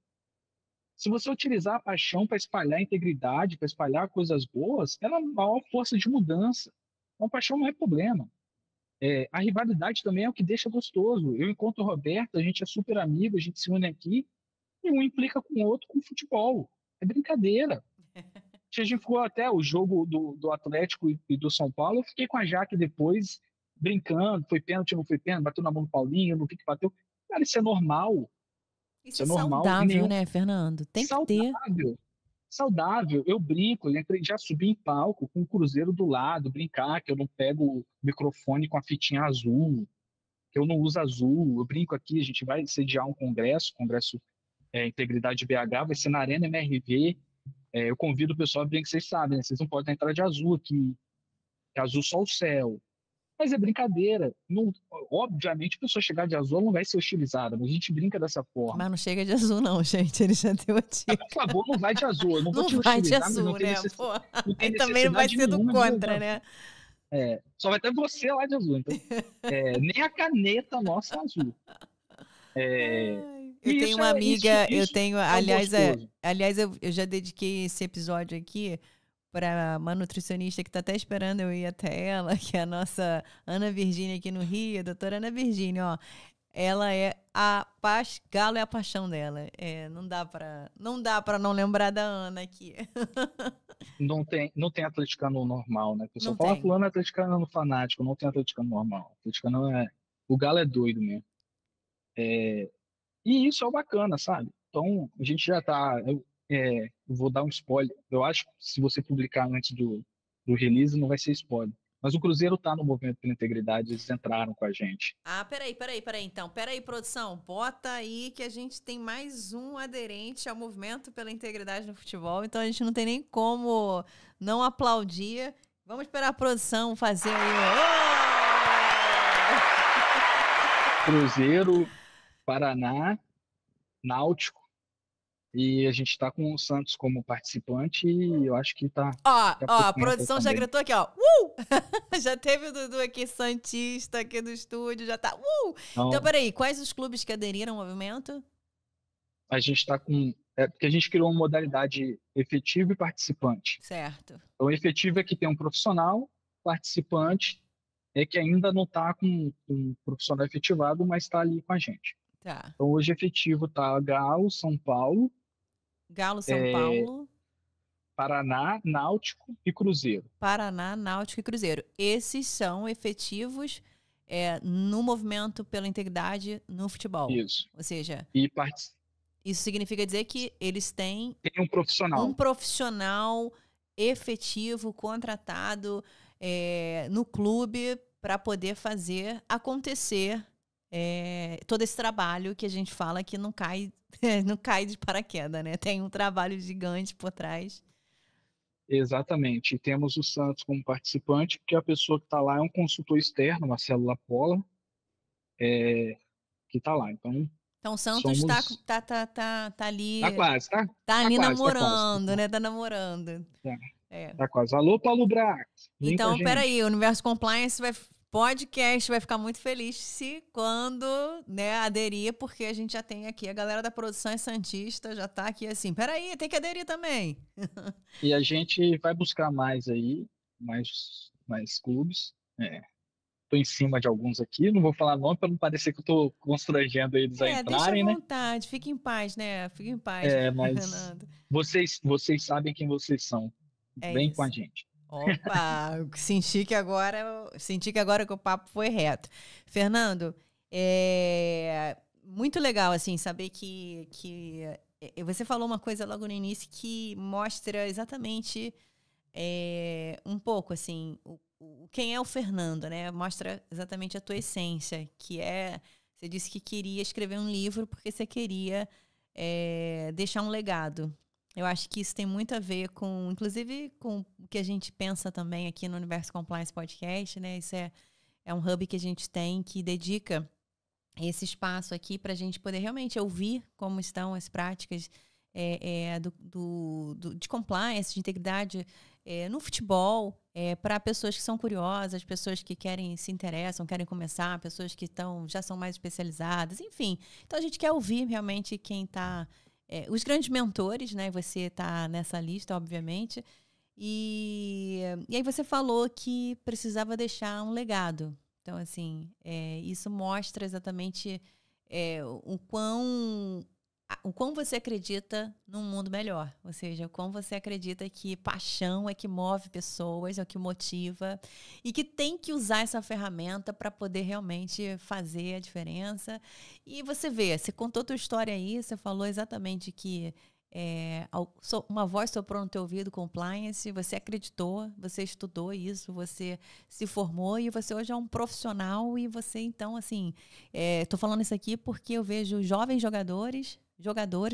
Se você utilizar a paixão para espalhar integridade, para espalhar coisas boas, ela é a maior força de mudança. Então, a paixão não é problema. A rivalidade também é o que deixa gostoso. Eu encontro o Roberto, a gente é super amigo, a gente se une aqui, e um implica com o outro com futebol. É brincadeira. A gente ficou até o jogo do Atlético e do São Paulo, eu fiquei com a Jaque depois, brincando, foi pênalti, não foi pênalti, bateu na mão do Paulinho, não vi que bateu. Cara, isso é normal. Isso Isso é é normal. Em saudável, nenhum né, Fernando? Tem que ter. saudável. Saudável, eu brinco, já subi em palco com o Cruzeiro do lado, brincar que eu não pego o microfone com a fitinha azul, que eu não uso azul. Eu brinco aqui, a gente vai sediar um congresso Integridade BH, vai ser na Arena MRV. Eu convido o pessoal a brincar, que vocês sabem, né? Vocês não podem entrar de azul aqui, que é azul só o céu. Mas é brincadeira. Não, obviamente, a pessoa chegar de azul ela não vai ser hostilizada, mas a gente brinca dessa forma. Mas não chega de azul, não, gente. Ele já deu a Por dica. favor, não vai de azul. Eu não vou Não te vai de hostilizar, mas azul, né? Pô, não tem aí também não vai necessidade ser do nenhuma de contra, usar. né? Só vai ter você lá de azul. Então, nem a caneta nossa é azul. É, Ai, eu e tenho isso uma é, isso, amiga, eu isso tenho, é o aliás, gostoso. eu já dediquei esse episódio aqui para uma nutricionista que está até esperando eu ir até ela, que é a nossa Ana Virgínia aqui no Rio, a doutora Ana Virgínia, ó. Ela é Galo é a paixão dela. Não dá para não lembrar da Ana aqui. Não tem atleticano normal, né? O pessoal Não fala, tem. fulano é atleticano fanático, não tem atleticano normal. Atleticano o Galo é doido mesmo. E isso é o bacana, sabe? Então, a gente já tá. Eu vou dar um spoiler. Eu acho que se você publicar antes do release, não vai ser spoiler. Mas o Cruzeiro está no movimento pela integridade, eles entraram com a gente. Peraí, então. Peraí, produção. Bota aí que a gente tem mais um aderente ao movimento pela integridade no futebol, então a gente não tem nem como não aplaudir. Vamos esperar a produção fazer aí. Cruzeiro, Paraná, Náutico, e a gente está com o Santos como participante e eu acho que está. A produção já gritou aqui, ó. Já teve o Dudu aqui, santista, aqui do estúdio, já tá. Então, peraí, quais os clubes que aderiram ao movimento? A gente está com. Porque a gente criou uma modalidade efetivo e participante. Certo. Então, efetivo é que tem um profissional, participante é que ainda não está com um profissional efetivado, mas está ali com a gente. Tá. Então, hoje efetivo está Galo, São Paulo. Paulo. Paraná, Náutico e Cruzeiro. Paraná, Náutico e Cruzeiro. Esses são efetivos no movimento pela integridade no futebol. Isso. Ou seja, isso significa dizer que eles têm um profissional. Um profissional efetivo, contratado no clube para poder fazer acontecer todo esse trabalho que a gente fala que não cai de paraquedas, né? Tem um trabalho gigante por trás. Exatamente. E temos o Santos como participante, porque a pessoa que está lá é um consultor externo, Marcelo Lapola, que está lá. Então o Santos tá ali. Tá quase, tá? Tá ali quase, namorando, tá quase. Né? Tá namorando. Tá quase. Alô, Paulo Brax. Então, peraí, o Universo Compliance podcast vai ficar muito feliz quando, né, aderir, porque a gente já tem aqui a galera da produção é santista, já tá aqui assim, peraí, tem que aderir também. E a gente vai buscar mais aí, mais clubes. Tô em cima de alguns aqui, não vou falar nome para não parecer que eu tô constrangendo eles a entrarem, deixa à vontade, fique em paz, né? Fique em paz, mas Fernando. Vocês sabem quem vocês são. Vem com a gente. Opa, senti que agora que o papo foi reto. Fernando, muito legal, assim, saber que você falou uma coisa logo no início que mostra exatamente um pouco, assim, quem é o Fernando, né? Mostra exatamente a tua essência, que você disse que queria escrever um livro porque você queria deixar um legado. Eu acho que isso tem muito a ver inclusive, com o que a gente pensa também aqui no Universo Compliance Podcast, né? Isso é um hub que a gente tem que dedica esse espaço aqui para a gente poder realmente ouvir como estão as práticas de compliance, de integridade no futebol, para pessoas que são curiosas, pessoas que se interessam, querem começar, pessoas que já são mais especializadas, enfim. Então a gente quer ouvir realmente quem está... os grandes mentores, né? Você está nessa lista, obviamente. E aí você falou que precisava deixar um legado. Então, assim, isso mostra exatamente o quão você acredita num mundo melhor. Ou seja, o quão você acredita que paixão é que move pessoas, é o que motiva. E que tem que usar essa ferramenta para poder realmente fazer a diferença. E você contou tua história aí, você falou exatamente que uma voz soprou no teu ouvido, compliance, você acreditou, você estudou isso, você se formou e você hoje é um profissional e você, então, assim, tô falando isso aqui porque eu vejo jovens jogadores,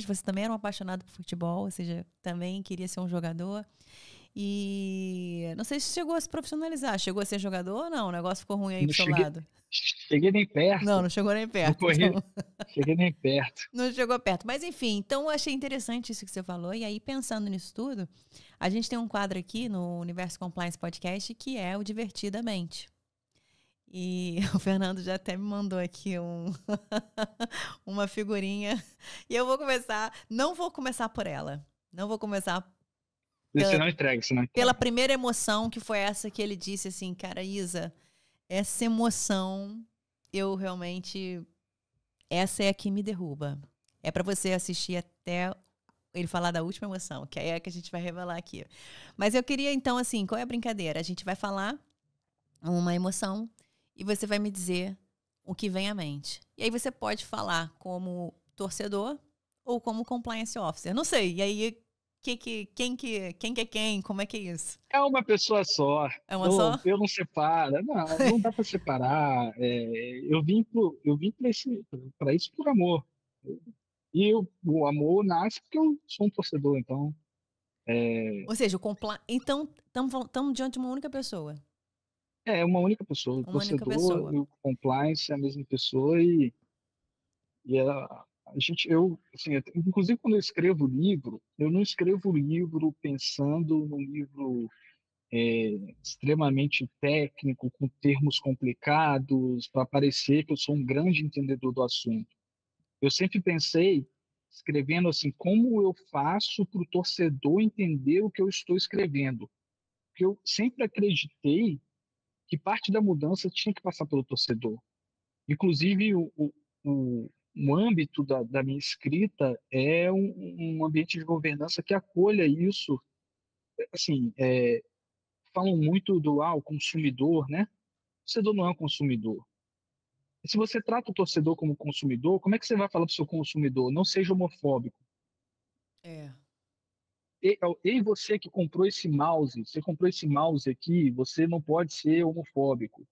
você também era um apaixonado por futebol, ou seja, também queria ser um jogador. E não sei se chegou a se profissionalizar. Chegou a ser jogador ou não? O negócio ficou ruim aí pro seu lado? Cheguei nem perto. Não chegou nem perto. Cheguei nem perto. Não chegou perto. Mas enfim, então eu achei interessante isso que você falou. E aí, pensando nisso tudo, a gente tem um quadro aqui no Universo Compliance Podcast que é o Divertidamente. E o Fernando já até me mandou aqui uma figurinha. E eu não vou começar por ela. Não vou começar Você não entrega. Pela primeira emoção, que foi essa que ele disse assim, cara, Isa, essa emoção, eu realmente... Essa é a que me derruba. É para você assistir até ele falar da última emoção, que é a que a gente vai revelar aqui. Mas eu queria, então, assim, qual é a brincadeira? A gente vai falar uma emoção e você vai me dizer o que vem à mente. E aí você pode falar como torcedor ou como compliance officer. Não sei. E aí Quem que é quem? Como é que é isso? É uma pessoa só. É uma só? Eu não separo. Não, não dá para separar. Eu vim para isso por amor. O amor nasce porque eu sou um torcedor, então Ou seja, então estamos diante de uma única pessoa. é uma única pessoa. O Uma única torcedor pessoa. e o compliance é a mesma pessoa e a gente, assim, inclusive quando eu escrevo livro, eu não escrevo livro pensando num livro extremamente técnico, com termos complicados, para parecer que eu sou um grande entendedor do assunto. Eu sempre pensei, escrevendo assim, como eu faço para o torcedor entender o que eu estou escrevendo. Porque eu sempre acreditei que parte da mudança tinha que passar pelo torcedor. Inclusive, o âmbito da minha escrita é um ambiente de governança que acolha isso. Assim, falam muito do o consumidor, né? O torcedor não é um consumidor. E se você trata o torcedor como consumidor, como é que você vai falar para o seu consumidor? Não seja homofóbico. É. E você que comprou esse mouse, você comprou esse mouse aqui, você não pode ser homofóbico.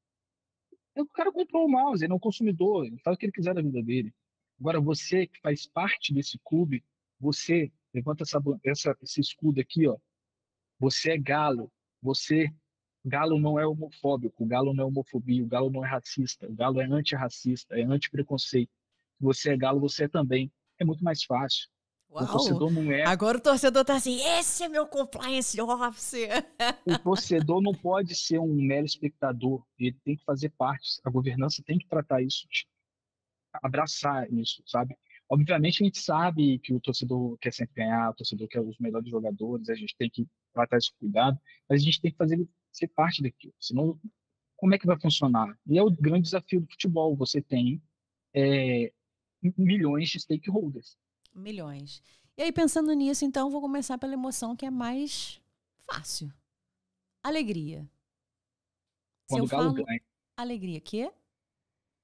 O cara comprou o mouse, ele é um consumidor, ele faz o que ele quiser da vida dele. Agora, você que faz parte desse clube, você levanta esse escudo aqui, ó. Você é galo. Galo não é homofóbico, o galo não é homofobia, o galo não é racista, o galo é antirracista, é antipreconceito. Se você é galo, você é também. É muito mais fácil. O Uau! torcedor não é Agora o torcedor tá assim, esse é meu compliance officer. O torcedor não pode ser um mero espectador, ele tem que fazer parte, a governança tem que tratar isso, abraçar isso, sabe? Obviamente a gente sabe que o torcedor quer sempre ganhar, o torcedor quer os melhores jogadores, a gente tem que tratar isso com cuidado, mas a gente tem que fazer ele ser parte daquilo, senão como é que vai funcionar? E é o grande desafio do futebol, você tem é, milhões de stakeholders. Milhões. E aí, pensando nisso, então, vou começar pela emoção que é mais fácil. Alegria. Se Quando eu o Galo falo ganha, alegria, que?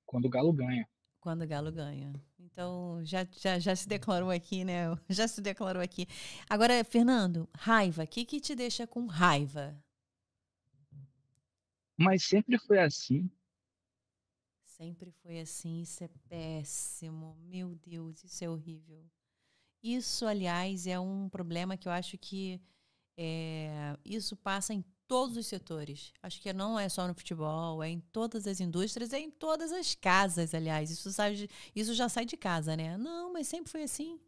quando o Galo ganha. Quando o Galo ganha. Então, já se declarou aqui, né? Já se declarou aqui. Agora, Fernando, raiva. O que te deixa com raiva? Mas sempre foi assim. Sempre foi assim, isso é péssimo. Meu Deus, isso é horrível. Isso, aliás, é um problema que eu acho que isso passa em todos os setores. Acho que não é só no futebol, é em todas as indústrias, é em todas as casas, aliás. Isso já sai de casa, né? Não, mas sempre foi assim.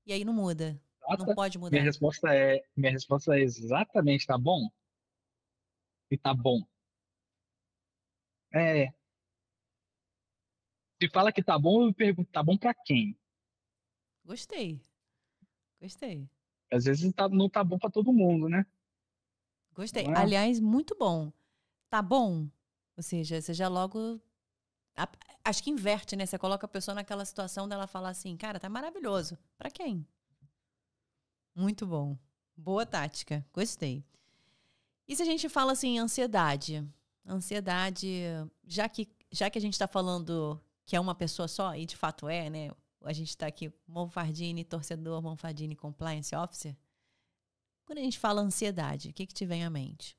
E aí não muda. Não Exata. pode mudar. Minha resposta é exatamente, tá bom? E tá bom. É, se fala que tá bom, eu pergunto, tá bom pra quem? Gostei, gostei, Às vezes não tá bom pra todo mundo, né? gostei. Não é? Aliás, muito bom. Tá bom? Ou seja, você já logo. a- Acho que inverte, né? Você coloca a pessoa naquela situação dela falar assim, cara, tá maravilhoso. Pra quem? Muito bom. Boa tática. Gostei. E se a gente fala assim, ansiedade? Ansiedade, já que a gente está falando que é uma pessoa só, e de fato é, né? A gente está aqui, Monfardini, torcedor, Monfardini, compliance officer. Quando a gente fala ansiedade, o que te vem à mente?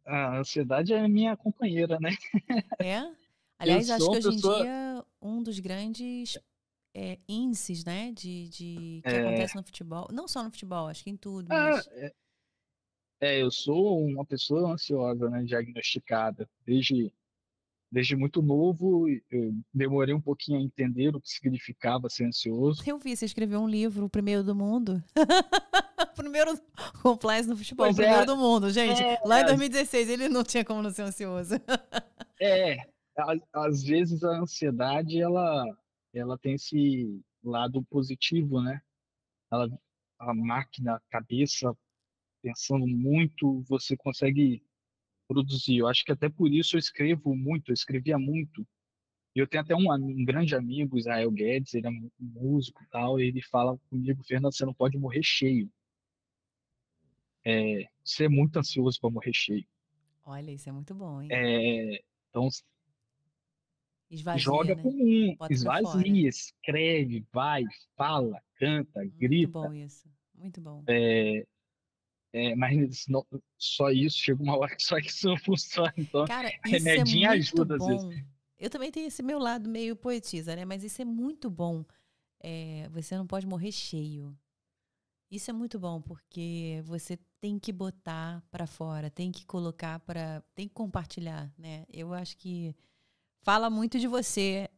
A ansiedade é minha companheira, né? É? Eu Aliás, acho sou que uma hoje em pessoa. dia, um dos grandes índices, né, de que É, acontece no futebol, não só no futebol, acho que em tudo, ah, mas eu sou uma pessoa ansiosa, né? Diagnosticada. Desde muito novo, eu demorei um pouquinho a entender o que significava ser ansioso. eu vi você escreveu um livro, o primeiro do mundo. Primeiro compliance no futebol, o Pois primeiro é, do mundo, gente. é, Lá em 2016 ele não tinha como não ser ansioso. É, às vezes a ansiedade ela tem esse lado positivo, né? Ela, a máquina, a cabeça pensando muito, você consegue produzir. Eu acho que até por isso eu escrevo muito, eu escrevia muito. E eu tenho até um grande amigo, Israel Guedes, ele é um músico e tal, e ele fala comigo, Fernando, você não pode morrer cheio. Você é muito ansioso para morrer cheio. Olha, isso é muito bom, hein? Então Esvazia, joga né? comum, Bota pra fora. esvazia, escreve, vai, fala, canta, Muito bom grita. isso. Muito bom. Mas só isso, chega uma hora que só isso não funciona. Então, Cara, isso é remedinho muito ajuda às vezes. bom. Eu também tenho esse meu lado meio poetisa, né? Mas isso é muito bom. Você não pode morrer cheio. Isso é muito bom, porque você tem que botar pra fora, tem que colocar tem que compartilhar, né? Eu acho que fala muito de você,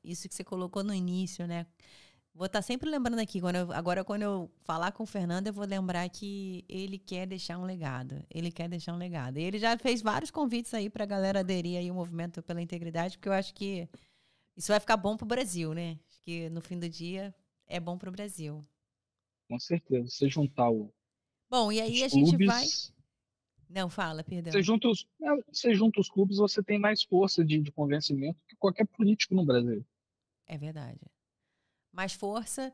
isso que você colocou no início, né? Vou estar sempre lembrando aqui, agora quando eu falar com o Fernando, eu vou lembrar que ele quer deixar um legado. Ele quer deixar um legado. E ele já fez vários convites aí pra galera aderir aí ao Movimento pela Integridade, porque eu acho que isso vai ficar bom pro Brasil, né? Acho que no fim do dia é bom pro Brasil. Com certeza. Você juntar Bom, e aí os a gente vai. clubes, Não, fala, você perdão. junta os, você junta os clubes, você tem mais força de convencimento que qualquer político no Brasil. É verdade. Mais força.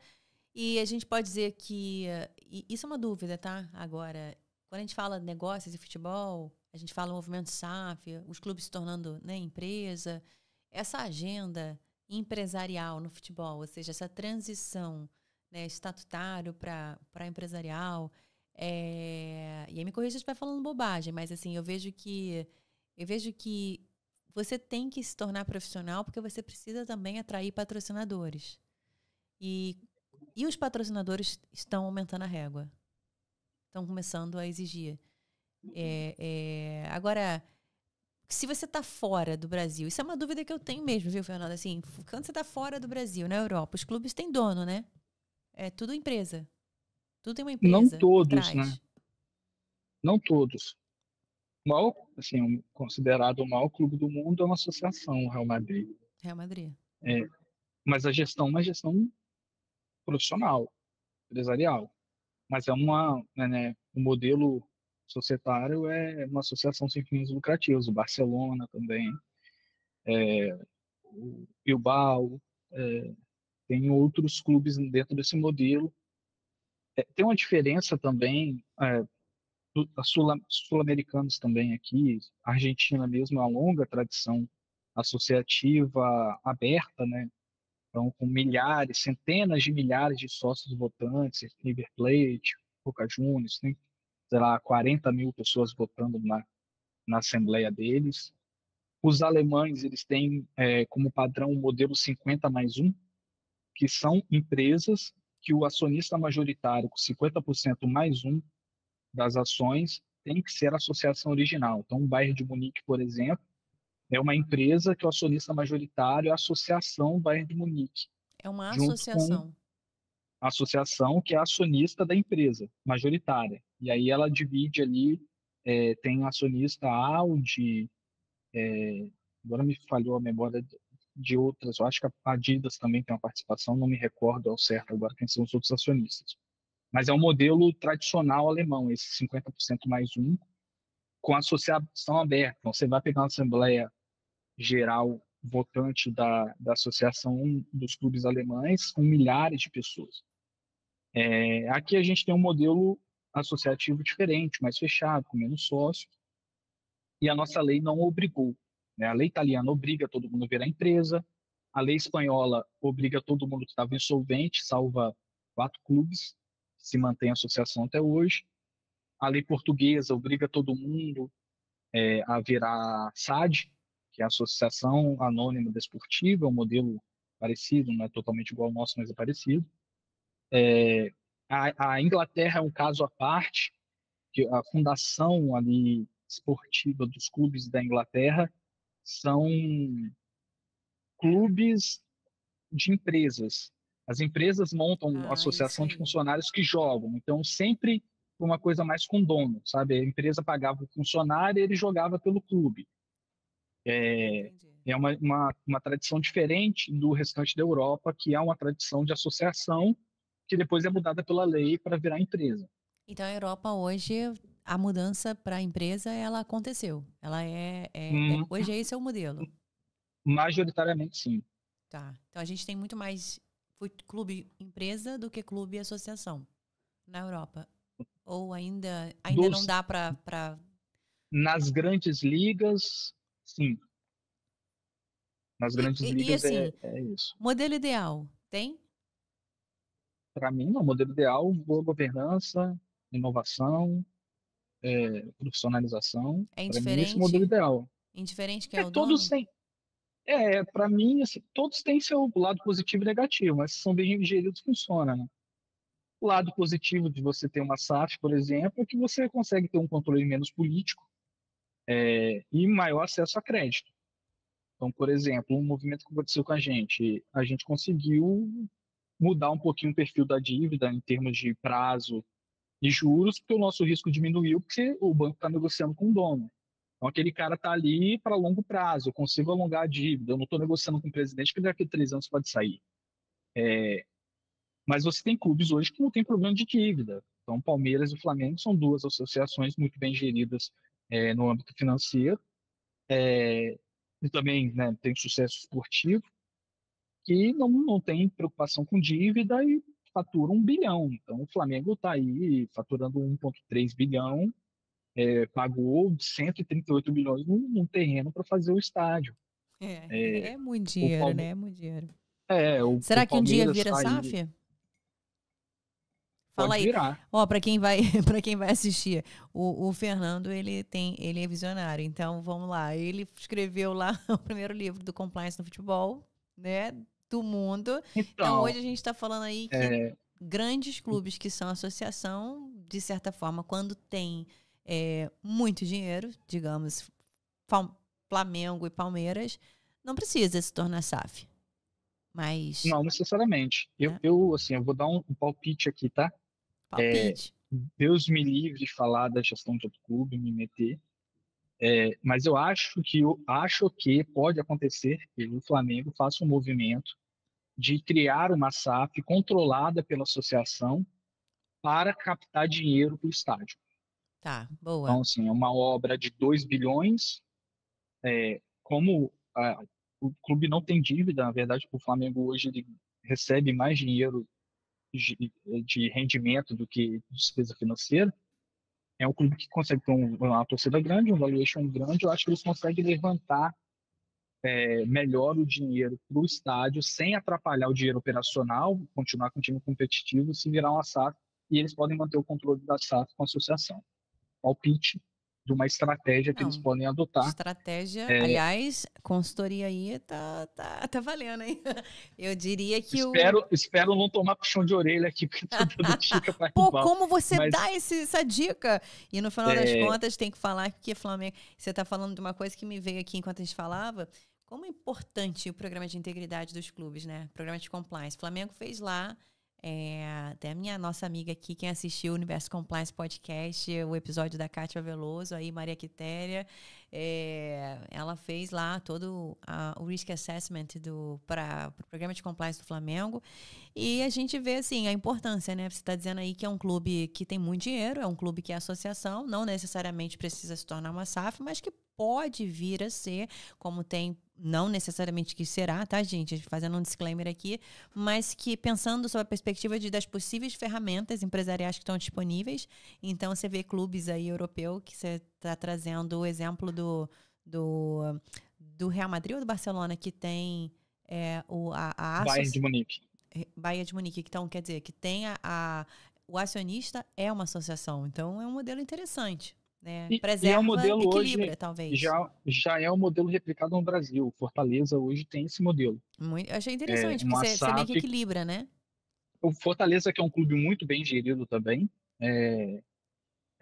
E a gente pode dizer que. E isso é uma dúvida, tá? Agora, quando a gente fala de negócios e futebol, a gente fala movimento SAF, os clubes se tornando, né, empresa. Essa agenda empresarial no futebol, ou seja, essa transição, né, estatutário para empresarial. E aí me corrija se eu estiver falando bobagem, mas assim, eu vejo que você tem que se tornar profissional porque você precisa também atrair patrocinadores. E, e os patrocinadores estão aumentando a régua. Estão começando a exigir. Agora, se você está fora do Brasil, isso é uma dúvida que eu tenho mesmo, viu, Fernanda? Assim, quando você está fora do Brasil, na Europa, os clubes têm dono, né? É tudo empresa. Tudo tem uma Não empresa por todos, né? trás. Não todos. O maior, assim, considerado o maior clube do mundo é uma associação, o Real Madrid. Real Madrid. É, mas a gestão é uma gestão profissional, empresarial. Mas o modelo societário é uma associação sem fins lucrativos. O Barcelona também, o Bilbao, tem outros clubes dentro desse modelo. Tem uma diferença também, sul-americanos também aqui, a Argentina mesmo é uma longa tradição associativa aberta, né? Então, com milhares, centenas de milhares de sócios votantes, River Plate, Boca Juniors, tem, sei lá, 40 mil pessoas votando na assembleia deles. Os alemães, eles têm como padrão o modelo 50+1, que são empresas que o acionista majoritário, com 50% mais um das ações, tem que ser a associação original. Então, o Bayern de Munique, por exemplo, é uma empresa que o acionista majoritário é a Associação Bayern de Munique, É uma junto com associação. a associação que é acionista da empresa, majoritária. E aí ela divide ali, tem um acionista Audi, agora me falhou a memória de outras, eu acho que a Adidas também tem uma participação, não me recordo ao certo agora quem são os outros acionistas. Mas é um modelo tradicional alemão, esse 50% mais um, com associação aberta. Então, você vai pegar uma assembleia geral votante da Associação dos Clubes Alemães com milhares de pessoas. Aqui a gente tem um modelo associativo diferente, mais fechado, com menos sócios, e a nossa lei não obrigou, né? A lei italiana obriga todo mundo a virar empresa, a lei espanhola obriga todo mundo que estava insolvente, salva 4 clubes, se mantém a associação até hoje. A lei portuguesa obriga todo mundo a virar SAD, que é a Associação Anônima Desportiva, é um modelo parecido, não é totalmente igual ao nosso, mas é parecido. A Inglaterra é um caso à parte, que a fundação ali esportiva dos clubes da Inglaterra são clubes de empresas. As empresas montam uma Ah, isso associação de aí. funcionários que jogam, então sempre uma coisa mais com dono, sabe? A empresa pagava o funcionário e ele jogava pelo clube. Entendi. É uma tradição diferente do restante da Europa, que é uma tradição de associação que depois é mudada pela lei para virar empresa. Então, a Europa hoje, a mudança para a empresa, ela aconteceu. Ela Hum, hoje esse é o modelo. Majoritariamente, sim. Tá. Então, a gente tem muito mais clube empresa do que clube associação na Europa. Ou ainda não Dos, dá para. nas grandes ligas, sim. Nas E, grandes e, e, ligas assim, é isso. modelo ideal, tem? para mim, no modelo ideal, boa governança, inovação, profissionalização. É Para mim, esse é o modelo indiferente? ideal. Indiferente quem é o Todos dono? têm, para mim, assim, todos têm seu lado positivo e negativo, mas se são bem geridos, funciona, né? O lado positivo de você ter uma SAF, por exemplo, é que você consegue ter um controle menos político, e maior acesso a crédito. Então, por exemplo, um movimento que aconteceu com a gente conseguiu mudar um pouquinho o perfil da dívida em termos de prazo e juros, porque o nosso risco diminuiu, porque o banco está negociando com o dono. Então, aquele cara está ali para longo prazo, eu consigo alongar a dívida, eu não estou negociando com o presidente, que daqui a 3 anos pode sair. Mas você tem clubes hoje que não tem problema de dívida. Então, Palmeiras e Flamengo são duas associações muito bem geridas no âmbito financeiro, e também, né, tem sucesso esportivo, que não tem preocupação com dívida e fatura 1 bilhão. Então, o Flamengo está aí faturando 1,3 bilhão, pagou 138 milhões num terreno para fazer o estádio. É muito O, dinheiro, Palme né? É muito dinheiro. o Será que um dia Palmeiras vira está aí, SAF? Fala pode aí. virar. Ó, para quem vai, para quem vai assistir, o Fernando, ele é visionário. Então, vamos lá. Ele escreveu lá o primeiro livro do Compliance no Futebol, né, do mundo. Então, Então, hoje a gente está falando aí que é, grandes clubes que são associação, de certa forma, quando tem muito dinheiro, digamos, Flamengo e Palmeiras, não precisa se tornar SAF. Mas, não necessariamente. né, Assim, eu vou dar um palpite aqui, tá? É, palpite. Deus me livre de falar da gestão de outro clube, me meter. Mas eu acho que pode acontecer que o Flamengo faça um movimento de criar uma SAF controlada pela associação para captar dinheiro para o estádio. Tá, boa. Então, assim, é uma obra de 2 bilhões. Como o clube não tem dívida, na verdade, o Flamengo hoje ele recebe mais dinheiro de rendimento do que despesa financeira. É um clube que consegue ter uma torcida grande, um valuation grande. Eu acho que eles conseguem levantar melhor o dinheiro para o estádio sem atrapalhar o dinheiro operacional, continuar com o time competitivo, se virar uma SAF, e eles podem manter o controle da SAF com a associação. Palpite de uma estratégia que eles Não, podem adotar. estratégia, aliás, consultoria aí tá valendo, hein? Eu diria que Espero não tomar puxão de orelha aqui, porque estou dando dica para Pô, rival. como você Mas dá essa dica? E no final das é, contas, tem que falar que Flamengo. Você tá falando de uma coisa que me veio aqui enquanto a gente falava. Como é importante o programa de integridade dos clubes, né? O programa de compliance. O Flamengo fez lá. Até a nossa amiga aqui, quem assistiu o Universo Compliance Podcast, o episódio da Kátia Veloso, aí Maria Quitéria, ela fez lá todo o risk assessment para o programa de compliance do Flamengo. E a gente vê, assim, a importância, né? Você está dizendo aí que é um clube que tem muito dinheiro, é um clube que é associação, não necessariamente precisa se tornar uma SAF, mas que pode vir a ser, como tem, não necessariamente que será, tá, gente? Fazendo um disclaimer aqui, mas que pensando sobre a perspectiva das possíveis ferramentas empresariais que estão disponíveis, então você vê clubes aí europeu que você está trazendo o exemplo do Real Madrid ou do Barcelona, que tem a Bayern de Munique. Bayern de Munique, então quer dizer que tem o acionista é uma associação, então é um modelo interessante, né? E é um Preserva, modelo hoje, equilibra, talvez. já é um modelo replicado no Brasil. Fortaleza hoje tem esse modelo. Eu achei interessante, porque Uma você meio que SAF. equilibra, né? O Fortaleza, que é um clube muito bem gerido também, é,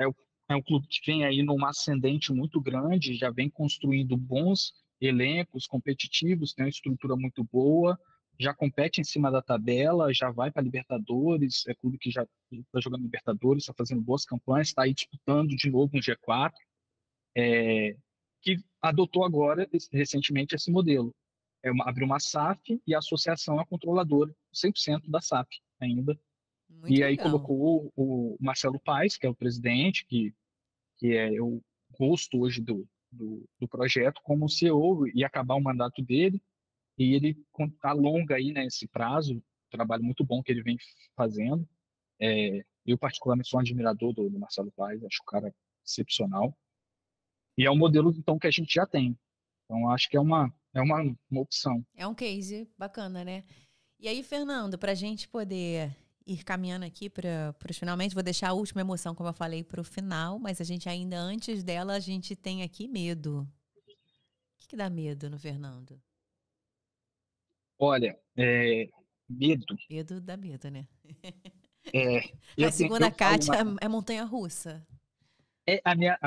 o- é um clube que vem aí numa ascendente muito grande, já vem construindo bons elencos competitivos, tem uma estrutura muito boa, já compete em cima da tabela, já vai para Libertadores, é clube que já está jogando Libertadores, está fazendo boas campanhas, está aí disputando de novo no G4, que adotou agora, recentemente, esse modelo. Abriu uma SAF e a associação é a controladora 100% da SAF ainda. Muito E aí legal. colocou o Marcelo Paes, que é o presidente, que é o rosto hoje do projeto, como CEO, e acabar o mandato dele, e ele alonga aí, né, esse prazo, um trabalho muito bom que ele vem fazendo. Eu, particularmente, sou um admirador do Marcelo Paes, acho o cara excepcional. E é um modelo, então, que a gente já tem. Então, acho que é uma opção. É um case bacana, né? E aí, Fernando, para a gente poder ir caminhando aqui para os finalmente. Vou deixar a última emoção, como eu falei, para o final, mas a gente ainda, antes dela, a gente tem aqui medo. O que dá medo no Fernando? Olha, medo. Medo dá medo, né? É, A eu segunda falo Kátia é montanha-russa. a minha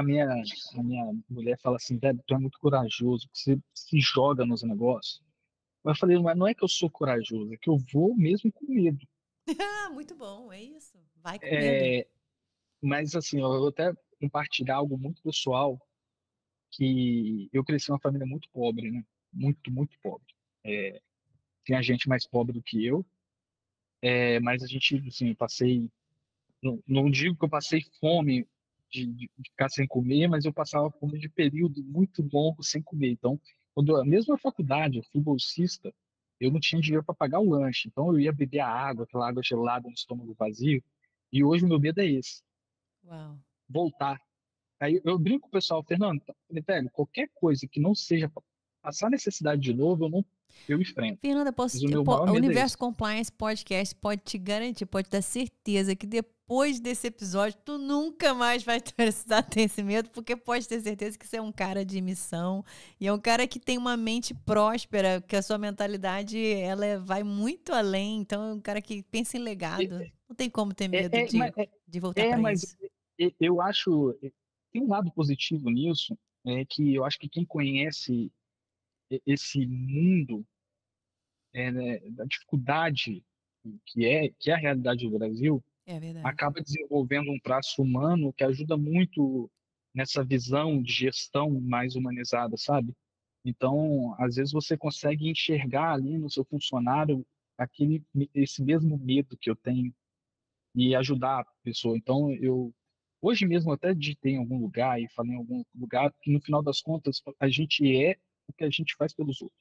mulher fala assim, velho, tu é muito corajoso, que você se joga nos negócios. Mas eu falei, mas não é que eu sou corajoso, é que eu vou mesmo com medo. Ah, muito bom, é isso. Vai com medo. É, mas assim, eu vou até compartilhar algo muito pessoal, que eu cresci em uma família muito pobre, né? Muito, muito pobre. Tinha gente mais pobre do que eu, mas a gente, assim, eu passei, não digo que eu passei fome de ficar sem comer, mas eu passava fome de período muito longo sem comer. Então, mesmo na faculdade, eu fui bolsista, eu não tinha dinheiro para pagar o lanche. Então, eu ia beber a água, aquela água gelada no estômago vazio. E hoje o meu medo é esse, Uau. voltar. Aí eu brinco com o pessoal, Fernando, falei, velho, qualquer coisa que não seja pra passar necessidade de novo, eu enfrento. Fernanda, Mas o meu maior o medo é Universo esse. Compliance Podcast pode te garantir, pode dar certeza que depois desse episódio tu nunca mais vai precisar ter esse medo, porque pode ter certeza que você é um cara de missão e é um cara que tem uma mente próspera, que a sua mentalidade vai muito além. Então é um cara que pensa em legado. Não tem como ter É, medo é, mas, de voltar para mas isso. eu acho, tem um lado positivo nisso, é que eu acho que quem conhece esse mundo, né, da dificuldade que é a realidade do Brasil, É verdade. acaba desenvolvendo um traço humano que ajuda muito nessa visão de gestão mais humanizada, sabe? Então, às vezes você consegue enxergar ali no seu funcionário esse mesmo medo que eu tenho e ajudar a pessoa. Então, hoje mesmo eu até digitei em algum lugar e falei em algum lugar que no final das contas a gente é o que a gente faz pelos outros.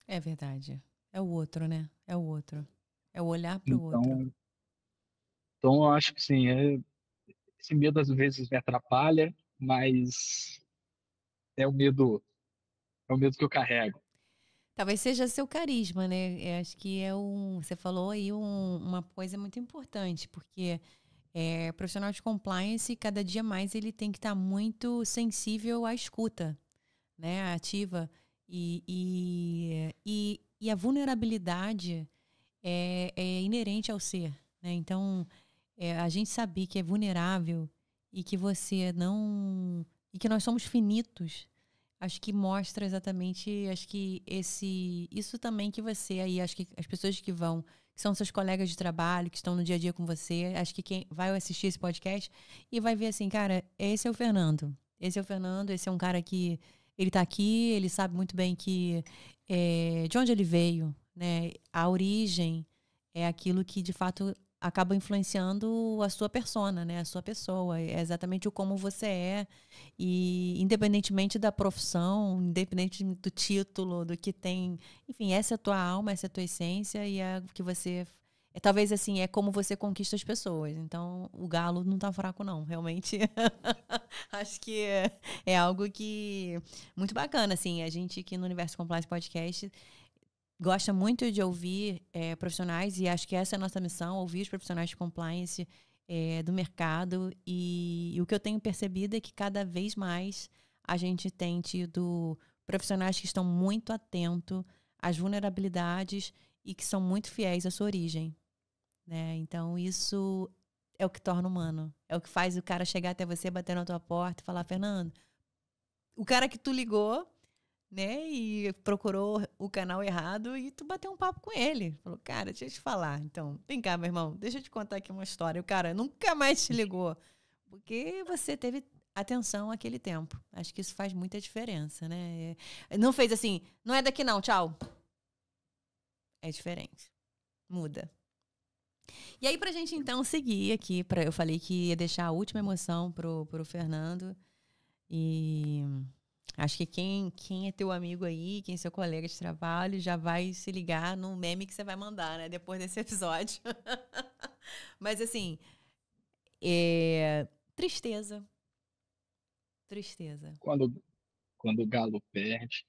É verdade. É o outro, né? É o outro. É o olhar para o outro. Então, eu acho que sim, esse medo às vezes me atrapalha, mas é o medo, é o medo que eu carrego. Talvez seja seu carisma, né? Eu acho que você falou aí uma coisa muito importante, porque profissional de compliance, cada dia mais ele tem que estar muito sensível à escuta, né? Ativa. E a vulnerabilidade é inerente ao ser, né? Então, a gente saber que é vulnerável e que você não... E que nós somos finitos, acho que mostra exatamente, acho que isso também que você aí, acho que as pessoas que são seus colegas de trabalho, que estão no dia a dia com você, acho que quem vai assistir esse podcast e vai ver assim, cara, esse é o Fernando. Esse é o Fernando, esse é um cara que ele tá aqui, ele sabe muito bem que de onde ele veio, né? A origem é aquilo que de fato acaba influenciando a sua persona, né? A sua pessoa, é exatamente o como você é e independentemente da profissão, independente do título, do que tem, enfim, essa é a tua alma, essa é a tua essência e é o que você talvez assim, é como você conquista as pessoas. Então, o galo não tá fraco não, realmente. Acho que é algo que muito bacana assim, a gente aqui no Universo Compliance Podcast gosta muito de ouvir profissionais e acho que essa é a nossa missão, ouvir os profissionais de compliance do mercado e o que eu tenho percebido é que cada vez mais a gente tem tido profissionais que estão muito atentos às vulnerabilidades e que são muito fiéis à sua origem, né? Então isso é o que torna humano, é o que faz o cara chegar até você, bater na tua porta e falar, Fernando, o cara que tu ligou, né? E procurou o canal errado e tu bateu um papo com ele. Falou, cara, deixa eu te falar. Então, vem cá, meu irmão, deixa eu te contar aqui uma história. O cara nunca mais te ligou, porque você teve atenção aquele tempo. Acho que isso faz muita diferença, né? Não fez assim, não é daqui não, tchau. É diferente. Muda. E aí, pra gente então seguir aqui, eu falei que ia deixar a última emoção pro Fernando. E acho que quem é teu amigo aí, quem é seu colega de trabalho, já vai se ligar no meme que você vai mandar, né? Depois desse episódio. Mas assim, tristeza. Tristeza. Quando o Galo perde,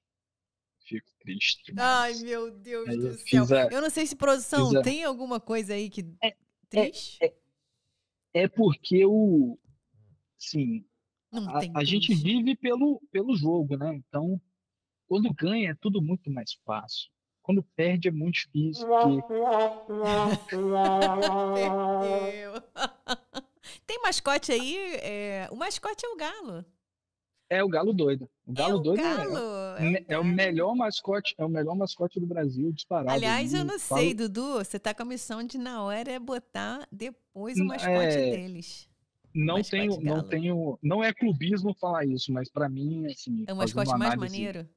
fico triste Ai, demais. meu Deus Aí do eu céu. fiz a, Eu não sei se fiz produção a, tem alguma coisa aí que é, É, Triste? é, é porque assim, Não a, tem a gente triste. vive pelo jogo, né? Então, quando ganha é tudo muito mais fácil. Quando perde é muito difícil, porque Perdeu. Tem mascote aí? O mascote é o galo. é o Galo Doido. O É Galo o Doido galo, é o é o galo. melhor mascote do Brasil, disparado Aliás, eu aí. não sei, Falo, Dudu, você tá com a missão de na hora botar depois o mascote é, deles. O não mascote tenho, não galo. tenho, não é clubismo falar isso, mas para mim, assim, É o fazendo uma mascote mais análise, maneiro.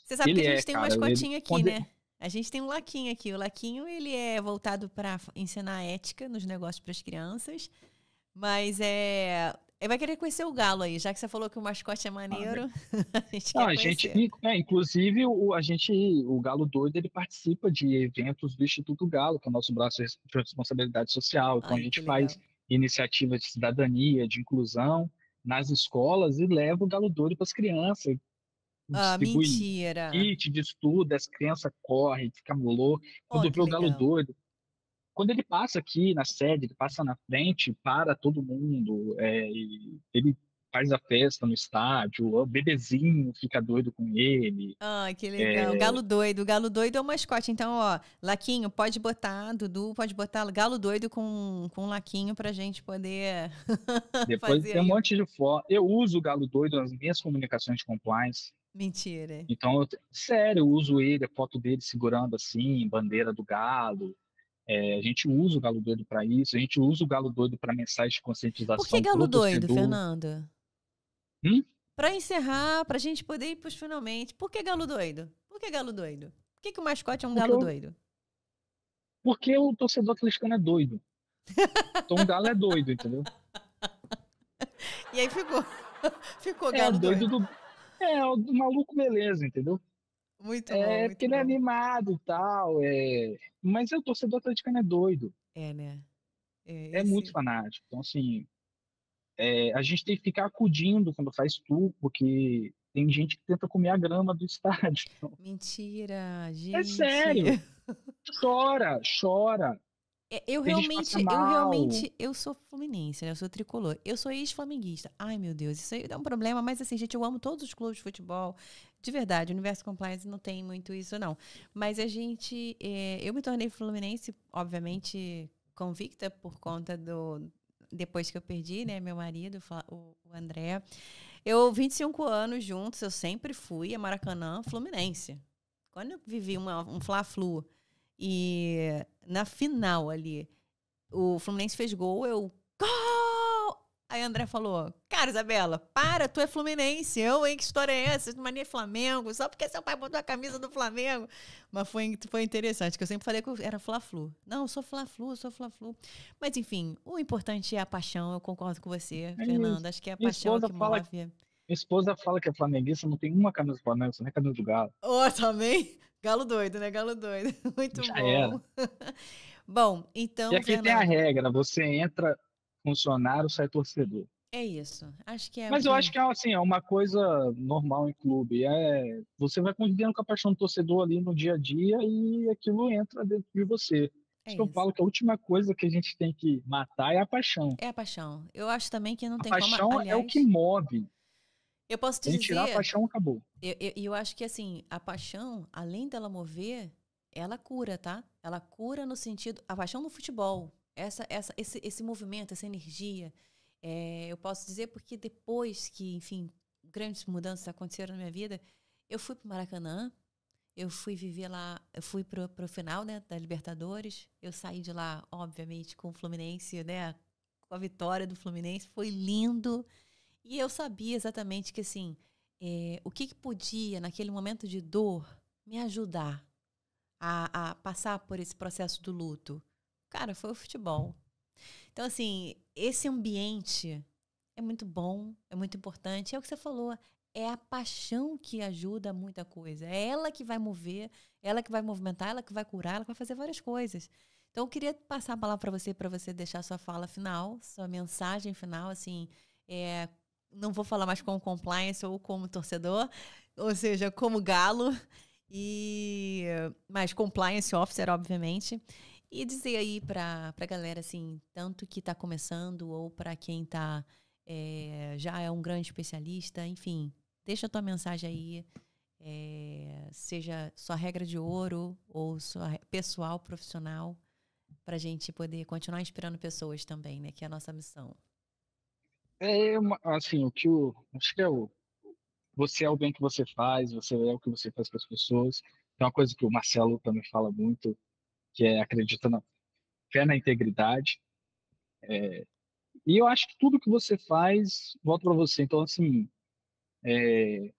Você sabe que a ele é, gente tem um cara, ele mascotinho aqui, quando né? A gente tem um laquinho aqui. O laquinho, ele é voltado para ensinar ética nos negócios para as crianças. Mas vai querer conhecer o galo aí, já que você falou que o mascote é maneiro, a gente não, quer conhecer. inclusive o Galo Doido, ele participa de eventos do Instituto Galo, que é o nosso braço de responsabilidade social. Então a Ai, que gente legal. faz iniciativas de cidadania, de inclusão nas escolas e leva o Galo Doido para as crianças, Ah, distribui mentira. kit de estudo, as crianças correm, ficam loucas. Oh, Quando que vê o Galo legal. Doido, quando ele passa aqui na sede, ele passa na frente para todo mundo, e ele faz a festa no estádio, o bebezinho fica doido com ele. Ai, que legal. É, Galo doido. O galo doido é o mascote. Então, ó, Laquinho, pode botar, Dudu, pode botar galo doido com Laquinho pra gente poder depois fazer tem um aí. monte de foto. Eu uso o Galo Doido nas minhas comunicações de compliance. Mentira. Então, sério, eu uso ele, a foto dele segurando assim, bandeira do galo. A gente usa o Galo Doido para isso, a gente usa o Galo Doido para mensagem de Por que conscientização galo pro doido, torcedor. Fernando? Hum? Pra encerrar, pra gente poder ir pros finalmente. Por que galo doido? Por que galo doido? Por que o mascote é um Porque, galo doido? porque o torcedor atleticano é doido. Então o galo é doido, entendeu? E aí ficou, ficou É galo doido doido. do. O do maluco, beleza, entendeu? Muito bom, É porque muito ele é bom. animado e tal. Mas o torcedor atleticano é doido. É, né? É, É muito esse. fanático. Então, assim, a gente tem que ficar acudindo quando faz tour, porque tem gente que tenta comer a grama do estádio. Então, Mentira, é gente. sério. Chora, chora. Eu Tem gente que passa realmente, mal. eu sou fluminense, né? Eu sou tricolor. Eu sou ex-flamenguista. Ai, meu Deus, isso aí dá um problema. Mas assim, gente, eu amo todos os clubes de futebol. De verdade, o Universo Compliance não tem muito isso, não. Mas eu me tornei fluminense, obviamente, convicta por conta depois que eu perdi, né, meu marido, o André. 25 anos juntos, eu sempre fui a Maracanã Fluminense. Quando eu vivi um Fla-Flu e na final ali, o Fluminense fez gol, eu... Gol! Aí a André falou, cara, Isabela, para, tu é Fluminense, hein? Que história é essa? Mania é Flamengo, só porque seu pai botou a camisa do Flamengo. Mas foi interessante, que eu sempre falei que eu era Fla-Flu. Não, eu sou Fla-Flu. Mas enfim, o importante é a paixão, eu concordo com você, É Fernando. isso. Acho que é a Minha paixão esposa que fala, move. minha esposa fala que é flamenguista, não tem uma camisa do Flamengo, só nem camisa do Galo. Oh, também? Galo doido, né? Galo doido. Muito Já bom. era. Bom, E então, aqui tem a Fernando, regra, você entra funcionário, sai torcedor. é isso. Acho que é o Mas eu acho que. que assim, é uma coisa normal em clube. Você vai convivendo com a paixão do torcedor ali no dia a dia e aquilo entra dentro de você. Por É isso que eu isso. falo que a última coisa que a gente tem que matar é a paixão. É a paixão. Eu acho também que não A tem como. paixão é o que Aliás, move. eu posso Se te a gente tirar a dizer, paixão, acabou. eu acho que assim, a paixão, além dela mover, ela cura, tá? Ela cura no sentido. A paixão no futebol. Esse movimento, essa energia. Eu posso dizer porque depois que, enfim, grandes mudanças aconteceram na minha vida, eu fui para o Maracanã. Eu fui viver lá, eu fui pro final, né, da Libertadores. Eu saí de lá, obviamente, com o Fluminense, né, com a vitória do Fluminense. Foi lindo. E eu sabia exatamente que, assim, o que podia, naquele momento de dor, me ajudar a passar por esse processo do luto. Cara, foi o futebol. Então, assim, esse ambiente é muito bom, é muito importante. É o que você falou, é a paixão que ajuda muita coisa. É ela que vai mover, ela que vai movimentar, ela que vai curar, ela que vai fazer várias coisas. Então, eu queria passar a palavra para você deixar sua fala final, sua mensagem final, assim, não vou falar mais como compliance ou como torcedor, ou seja, como galo, mas compliance officer, obviamente. E dizer aí pra galera, assim, tanto que tá começando ou para quem tá, já é um grande especialista, enfim, deixa a tua mensagem aí, seja sua regra de ouro ou sua pessoal, profissional, pra gente poder continuar inspirando pessoas também, né? Que é a nossa missão. Assim, acho que você é o bem que você faz, você é o que você faz para as pessoas. É uma coisa que o Marcelo também fala muito, que é acredita na fé na integridade. E eu acho que tudo que você faz volta para você. Então, assim,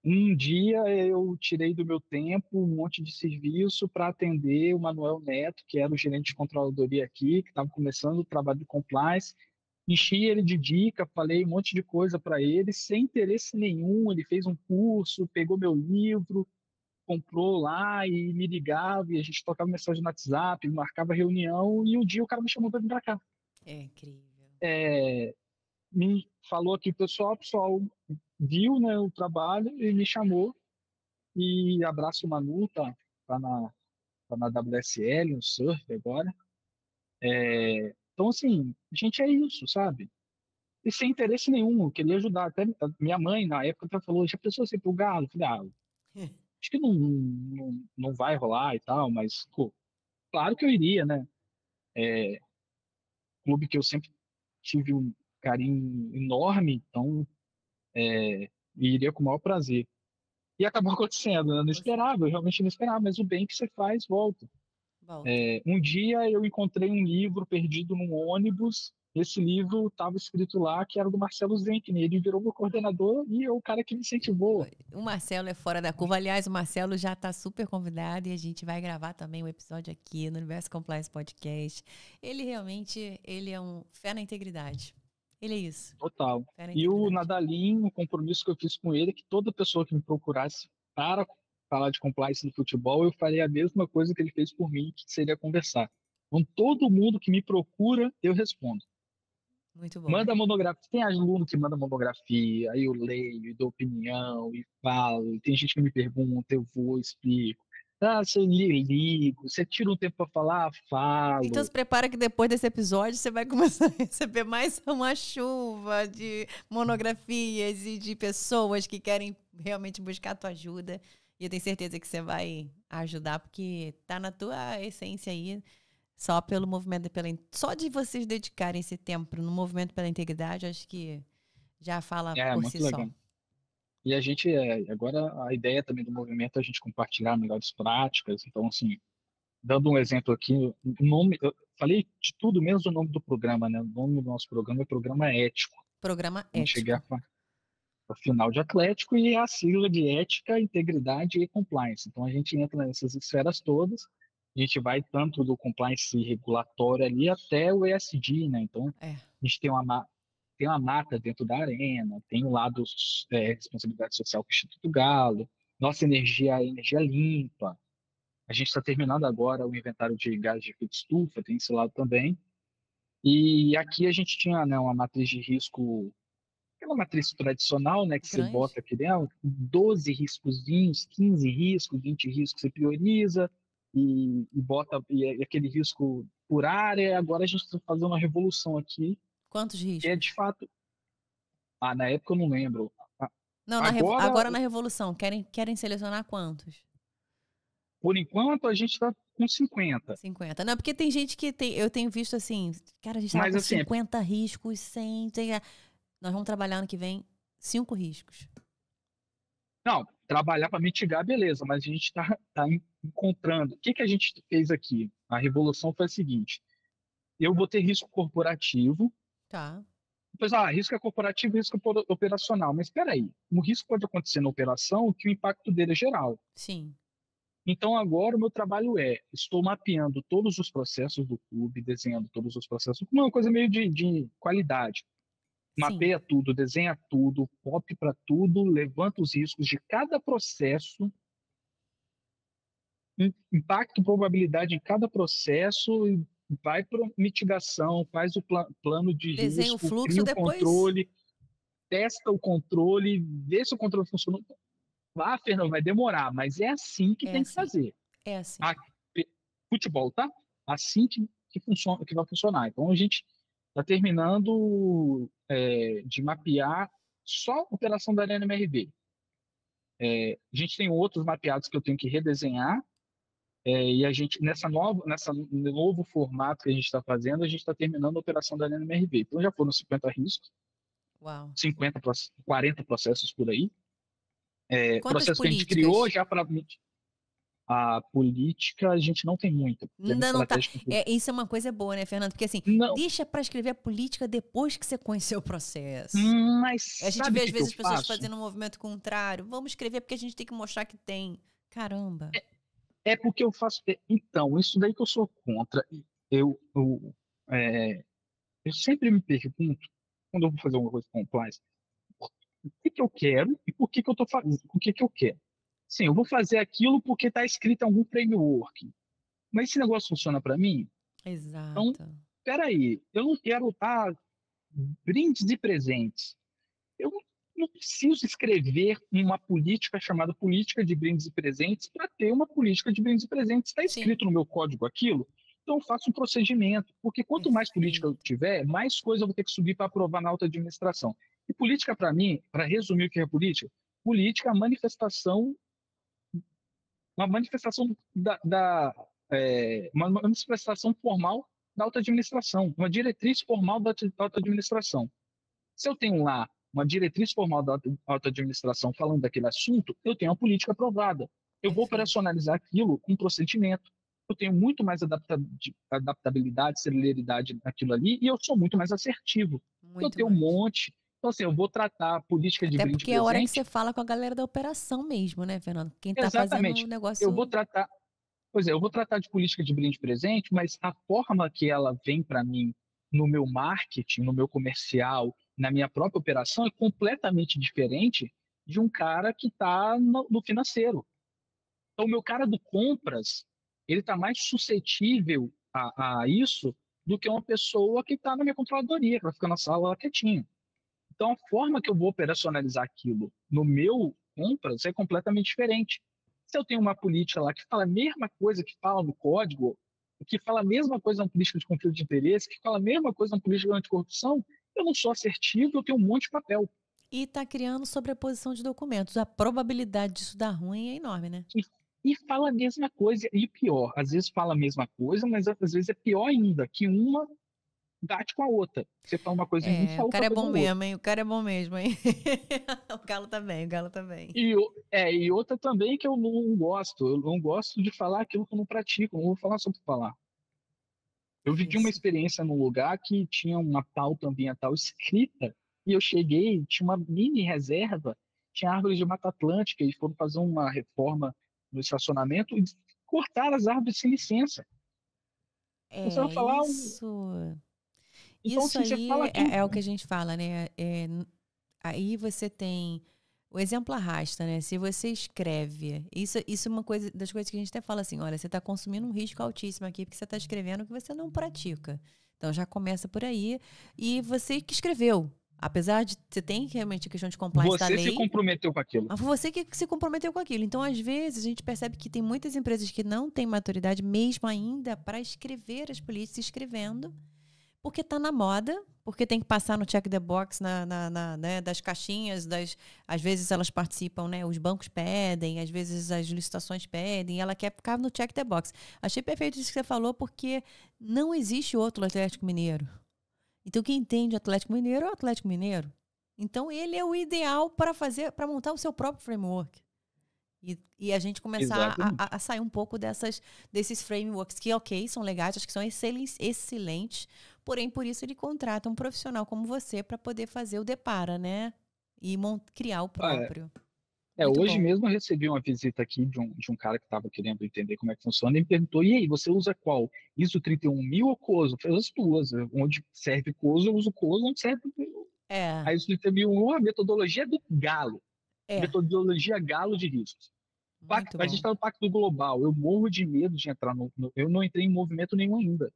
um dia eu tirei do meu tempo um monte de serviço para atender o Manuel Neto, que era o gerente de controladoria aqui, que estava começando o trabalho de compliance. Enchi ele de dica, falei um monte de coisa para ele, sem interesse nenhum. Ele fez um curso, pegou meu livro, comprou lá e me ligava, e a gente tocava mensagem no WhatsApp, marcava reunião, e um dia o cara me chamou para vir para cá. É incrível. Me falou aqui, pessoal viu, né, o trabalho e me chamou. E abraço o Manu, tá na WSL, no surf agora. Então, assim, gente, é isso, sabe? E sem interesse nenhum, eu queria ajudar. Até a minha mãe, na época, até falou: já pensou você ir pro Galo? Eu falei: acho que não vai rolar e tal, mas, pô, claro que eu iria, né? Clube que eu sempre tive um carinho enorme, então iria com o maior prazer. E acabou acontecendo, né? Eu não Você esperava, eu realmente não esperava, mas o bem que você faz volta. volta. Um dia eu encontrei um livro perdido num ônibus. Esse livro estava escrito lá que era do Marcelo Zenkner. Ele virou meu coordenador e é o cara que me incentivou. O Marcelo é fora da curva. Aliás, o Marcelo já está super convidado e a gente vai gravar também um episódio aqui no Universo Compliance Podcast. Ele realmente, ele é um fé na integridade. Ele é isso, Total. fé na E o integridade. Nadalim, o compromisso que eu fiz com ele é que toda pessoa que me procurasse para falar de compliance no futebol, eu faria a mesma coisa que ele fez por mim, que seria conversar. Então, todo mundo que me procura, eu respondo. Muito bom. Manda monografia. Tem aluno que manda monografia, aí eu leio e dou opinião e falo. E tem gente que me pergunta, eu vou, explico. Ah, você ligo, você tira um tempo para falar, Então falo. se prepara que depois desse episódio você vai começar a receber mais uma chuva de monografias e de pessoas que querem realmente buscar a tua ajuda. E eu tenho certeza que você vai ajudar, porque tá na tua essência aí, só pelo movimento, só de vocês dedicarem esse tempo no movimento pela integridade, acho que já fala É, por si muito só. legal. E a gente, agora a ideia também do movimento é a gente compartilhar melhores práticas. Então, assim, dando um exemplo aqui, eu falei de tudo menos o nome do programa, né? O nome do nosso programa é Programa Ético. Programa Então, cheguei ético. a final de Atlético e a sigla de ética, integridade e compliance. Então, a gente entra nessas esferas todas, a gente vai tanto do compliance regulatório ali até o ESG, né? Então, É, a gente tem uma mata dentro da arena, tem o lado responsabilidade social com o Instituto Galo, nossa energia é energia limpa. A gente está terminando agora o inventário de gás de efeito estufa, tem esse lado também. E aqui a gente tinha, né, uma matriz de risco, aquela matriz tradicional, né, que você grande. bota aqui dentro, 12 riscozinhos, 15 riscos, 20 riscos, você prioriza e bota aquele risco por área. Agora a gente está fazendo uma revolução aqui, Quantos que é riscos? de fato, na época eu não lembro. Não, Agora, agora na Revolução, querem selecionar quantos? por enquanto, a gente está com 50. 50. Não, porque tem gente que tem. Eu tenho visto assim, cara, a gente tava Mas com assim, 50 riscos, 100. Nós vamos trabalhar ano que vem 5 riscos. não, trabalhar para mitigar, beleza, mas a gente está encontrando. O que a gente fez aqui? A revolução foi a seguinte: eu vou ter risco corporativo. Tá. Depois, risco é corporativo e risco operacional. Mas espera aí, o risco pode acontecer na operação que o impacto dele é geral. Sim. Então, agora o meu trabalho estou mapeando todos os processos do clube, desenhando todos os processos, uma coisa meio de qualidade. Sim. Mapeia tudo, desenha tudo, copy para tudo, levanta os riscos de cada processo, impacto, probabilidade em cada processo, e vai para mitigação, faz o plano de Desenha o risco, fluxo cria o depois. controle, testa o controle, vê se o controle funciona. Fernando, vai demorar, mas é assim que É tem que assim. fazer. É assim. A- Futebol, tá? Assim que que vai funcionar. Então, a gente está terminando de mapear só a operação da Arena MRV. A gente tem outros mapeados que eu tenho que redesenhar, e a gente, nessa novo formato que a gente está fazendo, a gente está terminando a operação da Arena MRV. Então, já foram 50 riscos, Uau. 50, 40 processos por aí. Quantas Processo que a gente criou políticas? já para a política, a gente não tem muita, porque a Ainda não tá. estratégia... Isso é uma coisa boa, né, Fernando? Porque assim, Não, deixa para escrever a política depois que você conhecer o processo. mas A gente sabe vê, o às que que eu vezes, as pessoas faço? fazendo um movimento contrário. Vamos escrever porque a gente tem que mostrar que tem. Caramba. É porque eu faço. Então, isso daí que eu sou contra. Eu, eu, é, eu sempre me pergunto, quando eu vou fazer uma coisa com compliance, o que que eu quero e por que que eu estou fazendo, o que que eu quero. Sim, eu vou fazer aquilo porque está escrito em algum framework. Mas esse negócio funciona para mim? Então, Exato. peraí, eu não quero dar brindes e presentes. Eu não preciso escrever uma política chamada política de brindes e presentes para ter uma política de brindes e presentes. Está Sim. escrito no meu código aquilo, então eu faço um procedimento. Porque quanto mais política eu Perfeito. tiver, mais coisa eu vou ter que subir para aprovar na alta administração. E política, para mim, para resumir o que é política, política é uma manifestação uma manifestação formal da alta administração, uma diretriz formal da alta administração. Se eu tenho lá uma diretriz formal da alta administração falando daquele assunto, eu tenho a política aprovada. Eu vou Perfeito. operacionalizar aquilo com procedimento. Eu tenho muito mais adaptabilidade, celeridade naquilo ali, e eu sou muito mais assertivo. Eu Muito tenho um mais. monte. Então, assim, eu vou tratar a política de Até brinde porque é a hora que você presente. fala com a galera da operação mesmo, né, Fernando? Quem tá fazendo o Exatamente. Eu vou negócio. tratar, pois é, eu vou tratar de política de brinde presente, mas a forma que ela vem para mim no meu marketing, no meu comercial, na minha própria operação é completamente diferente de um cara que está no financeiro. Então, o meu cara do compras, ele está mais suscetível a isso do que uma pessoa que está na minha controladoria, que vai ficar na sala lá quietinho. Então, a forma que eu vou operacionalizar aquilo no meu compras é completamente diferente. Se eu tenho uma política lá que fala a mesma coisa que fala no código, que fala a mesma coisa na política de conflito de interesse, que fala a mesma coisa na política de anticorrupção, eu não sou assertivo, eu tenho um monte de papel. E tá criando sobreposição de documentos. A probabilidade disso dar ruim é enorme, né? E, e fala a mesma coisa, e pior, às vezes fala a mesma coisa, mas às vezes é pior ainda, que uma bate com a outra. Você fala uma coisa em um, O fala outra cara é coisa bom no outro. mesmo, hein? O cara é bom mesmo, hein? O Galo tá bem, o Galo tá bem. E outra também que eu não gosto de falar aquilo que eu não pratico, eu não vou falar só por falar. Eu vivi uma Isso. experiência num lugar que tinha uma pauta ambiental escrita, e eu cheguei, tinha uma mini reserva, tinha árvores de Mata Atlântica, e foram fazer uma reforma no estacionamento e cortaram as árvores sem licença. Você vai É, falar, isso. então Isso assim, você aí fala aquilo. é o que a gente fala, né? Aí você tem o exemplo arrasta, né? Se você escreve, isso é uma coisa das coisas que a gente até fala assim, olha, você está consumindo um risco altíssimo aqui porque você está escrevendo o que você não pratica. Então já começa por aí. E você que escreveu, apesar de você tem realmente a questão de compliance da Você se lei, comprometeu com aquilo. mas foi você que se comprometeu com aquilo. Então, às vezes, a gente percebe que tem muitas empresas que não têm maturidade mesmo ainda para escrever as políticas, escrevendo, porque está na moda, porque tem que passar no check the box né, das caixinhas, às vezes elas participam, né? Os bancos pedem, às vezes as licitações pedem, e ela quer ficar no check the box. Achei perfeito isso que você falou, porque não existe outro Atlético Mineiro. Então, quem entende o Atlético Mineiro é o Atlético Mineiro. Então, ele é o ideal para montar o seu próprio framework. E a gente começar Exatamente. a sair um pouco desses frameworks que, ok, são legais, acho que são excelentes, porém, por isso ele contrata um profissional como você para poder fazer o depara, né? E criar o Ah, próprio. Muito hoje bom. mesmo eu recebi uma visita aqui de um cara que estava querendo entender como é que funciona e me perguntou: e aí, você usa qual? ISO 31000 ou COSO? Eu falei: as duas. Onde serve COSO, eu uso COSO, onde serve. É, A ISO 31001, a metodologia é do Galo, é, metodologia Galo de riscos. muito A gente bom. está no Pacto Global, eu morro de medo de entrar eu não entrei em movimento nenhum ainda.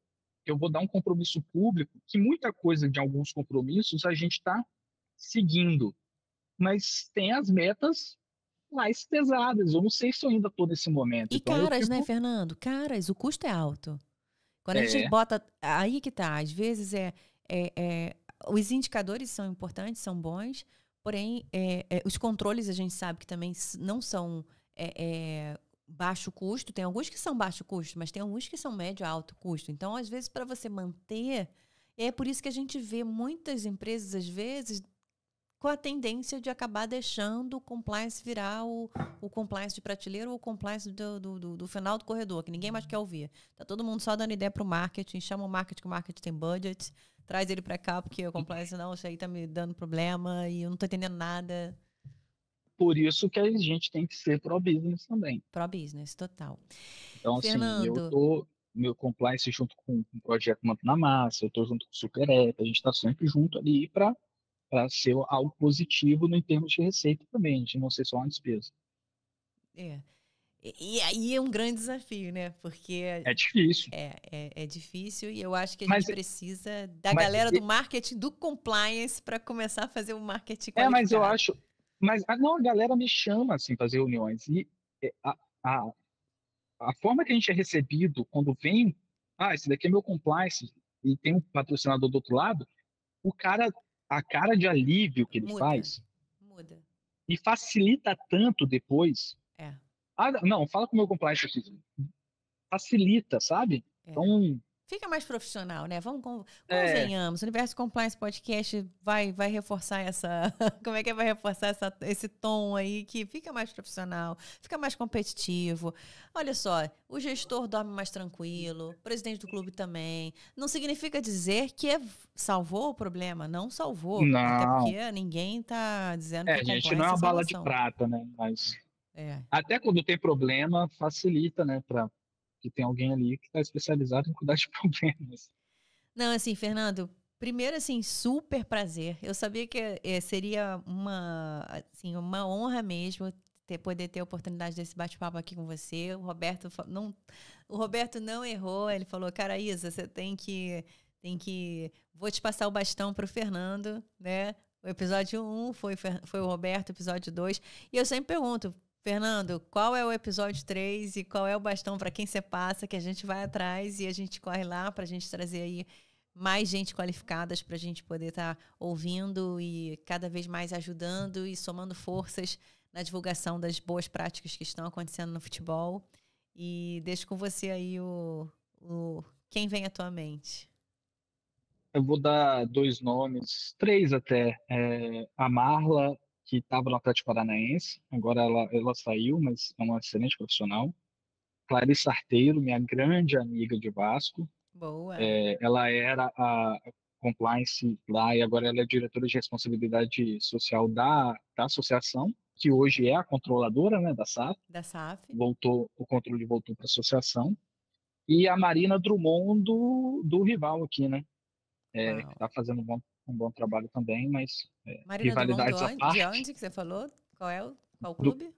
Eu vou dar um compromisso público, que muita coisa de alguns compromissos a gente está seguindo, mas tem as metas mais pesadas. Eu não sei se eu ainda estou nesse momento. E Então eu caras, né, fico. Fernando? Caras, o custo é alto. Quando a gente bota... Aí que tá. Às vezes os indicadores são importantes, são bons, porém, os controles a gente sabe que também não são baixo custo. Tem alguns que são baixo custo, mas tem alguns que são médio a alto custo. Então, às vezes, para você manter... É por isso que a gente vê muitas empresas, às vezes, com a tendência de acabar deixando o compliance virar o compliance de prateleira ou o compliance do final do corredor, que ninguém mais quer ouvir. Tá todo mundo só dando ideia para o marketing, chama o marketing, que o marketing tem budget, traz ele para cá, porque o compliance, não, isso aí tá me dando problema e eu não tô entendendo nada. Por isso que a gente tem que ser pro-business também. Pro-business, total. Então, assim, Fernando, meu compliance junto com o projeto Manto na Massa, eu tô junto com o Super App, a gente está sempre junto ali para ser algo positivo em termos de receita também, a gente não ser só uma despesa. E aí é um grande desafio, né? Porque É difícil. é difícil e eu acho que a Mas, gente precisa da mas, galera do marketing, do compliance, para começar a fazer o marketing mas eu qualificado. acho. Mas não, a galera me chama assim para fazer reuniões. E é, a, a forma que a gente é recebido quando vem, esse daqui é meu compliance, e tem um patrocinador do outro lado, o cara, a cara de alívio que ele Muda. faz, e facilita tanto depois. Não, fala com o meu compliance aqui. Facilita, sabe? Então, fica mais profissional, né? Convenhamos. O Universo Compliance Podcast vai reforçar essa... Como é que vai reforçar esse tom aí que fica mais profissional, fica mais competitivo. Olha só, o gestor dorme mais tranquilo, o presidente do clube também. Não significa dizer que salvou o problema. Não salvou. não. Até porque ninguém está dizendo que A gente não é uma bala de prata, né? Mas até quando tem problema, facilita, né? Que tem alguém ali que está especializado em cuidar de problemas. Não, assim, Fernando, primeiro, assim, super prazer. Eu sabia que seria uma honra mesmo poder ter a oportunidade desse bate-papo aqui com você. O Roberto não errou. Ele falou, cara, Isa, você tem que... Vou te passar o bastão para o Fernando, né? O episódio 1 foi o Roberto, o episódio 2. E eu sempre pergunto, Fernando, qual é o episódio 3 e qual é o bastão para quem você passa, que a gente vai atrás e a gente corre lá para a gente trazer aí mais gente qualificada para a gente poder estar ouvindo e cada vez mais ajudando e somando forças na divulgação das boas práticas que estão acontecendo no futebol. E deixo com você aí quem vem à tua mente. Eu vou dar 2 nomes, 3 até. A Marla, que estava no Atlético Paranaense, agora ela saiu, mas é uma excelente profissional. Clarice Arteiro, minha grande amiga de Vasco. Boa. Ela era a compliance lá e agora ela é diretora de responsabilidade social da associação, que hoje é a controladora, né, da SAF. O controle voltou para a associação. E a Marina Drummond do rival aqui, né? Que está fazendo um bom trabalho também, mas Marina rivalidades à parte. De onde que você falou? Qual clube?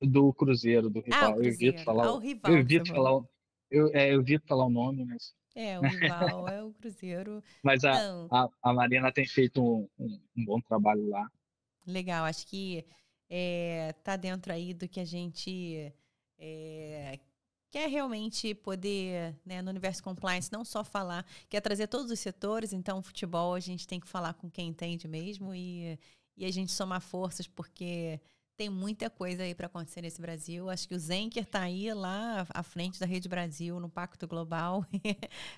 Do Cruzeiro, do rival. O Cruzeiro. O rival. Eu evito falar o nome, mas... o rival é o Cruzeiro. Mas a Marina tem feito um bom trabalho lá. Legal, acho que tá dentro aí do que a gente quer realmente poder, né, no Universo Compliance, não só falar, quer trazer todos os setores. Então, futebol, a gente tem que falar com quem entende mesmo e a gente somar forças, porque tem muita coisa aí para acontecer nesse Brasil. Acho que o Zenker está aí lá à frente da Rede Brasil, no Pacto Global,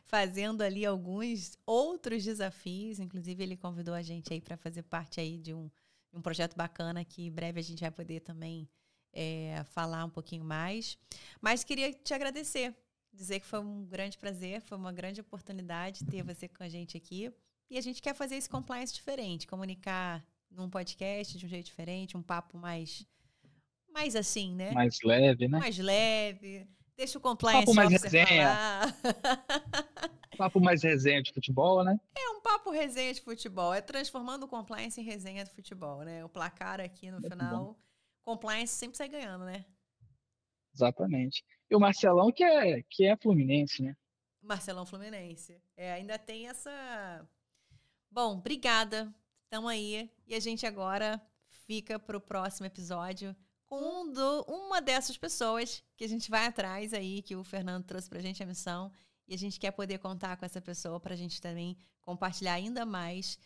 fazendo ali alguns outros desafios. Inclusive, ele convidou a gente aí para fazer parte aí de um projeto bacana que em breve a gente vai poder também falar um pouquinho mais. Mas queria te agradecer, dizer que foi um grande prazer, foi uma grande oportunidade ter você com a gente aqui. E a gente quer fazer esse compliance diferente, comunicar num podcast de um jeito diferente, um papo mais assim, né? Mais leve, né? Mais leve. Deixa o compliance officer falar. Papo mais resenha de futebol, né? É um papo resenha de futebol. É transformando o compliance em resenha de futebol, né? O placar aqui no final... Bom. Compliance sempre sai ganhando, né? Exatamente. E o Marcelão que é Fluminense, né? Marcelão Fluminense. Ainda tem essa... Bom, obrigada. Estamos aí. E a gente agora fica para o próximo episódio com uma dessas pessoas que a gente vai atrás aí, que o Fernando trouxe para a gente a missão. e a gente quer poder contar com essa pessoa para a gente também compartilhar ainda mais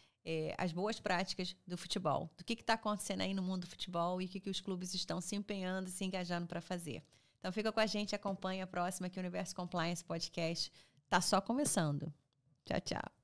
as boas práticas do futebol. Do que está acontecendo aí no mundo do futebol e o que os clubes estão se empenhando e se engajando para fazer. Então fica com a gente, acompanha a próxima aqui, Universo Compliance Podcast. Tá só começando. Tchau, tchau.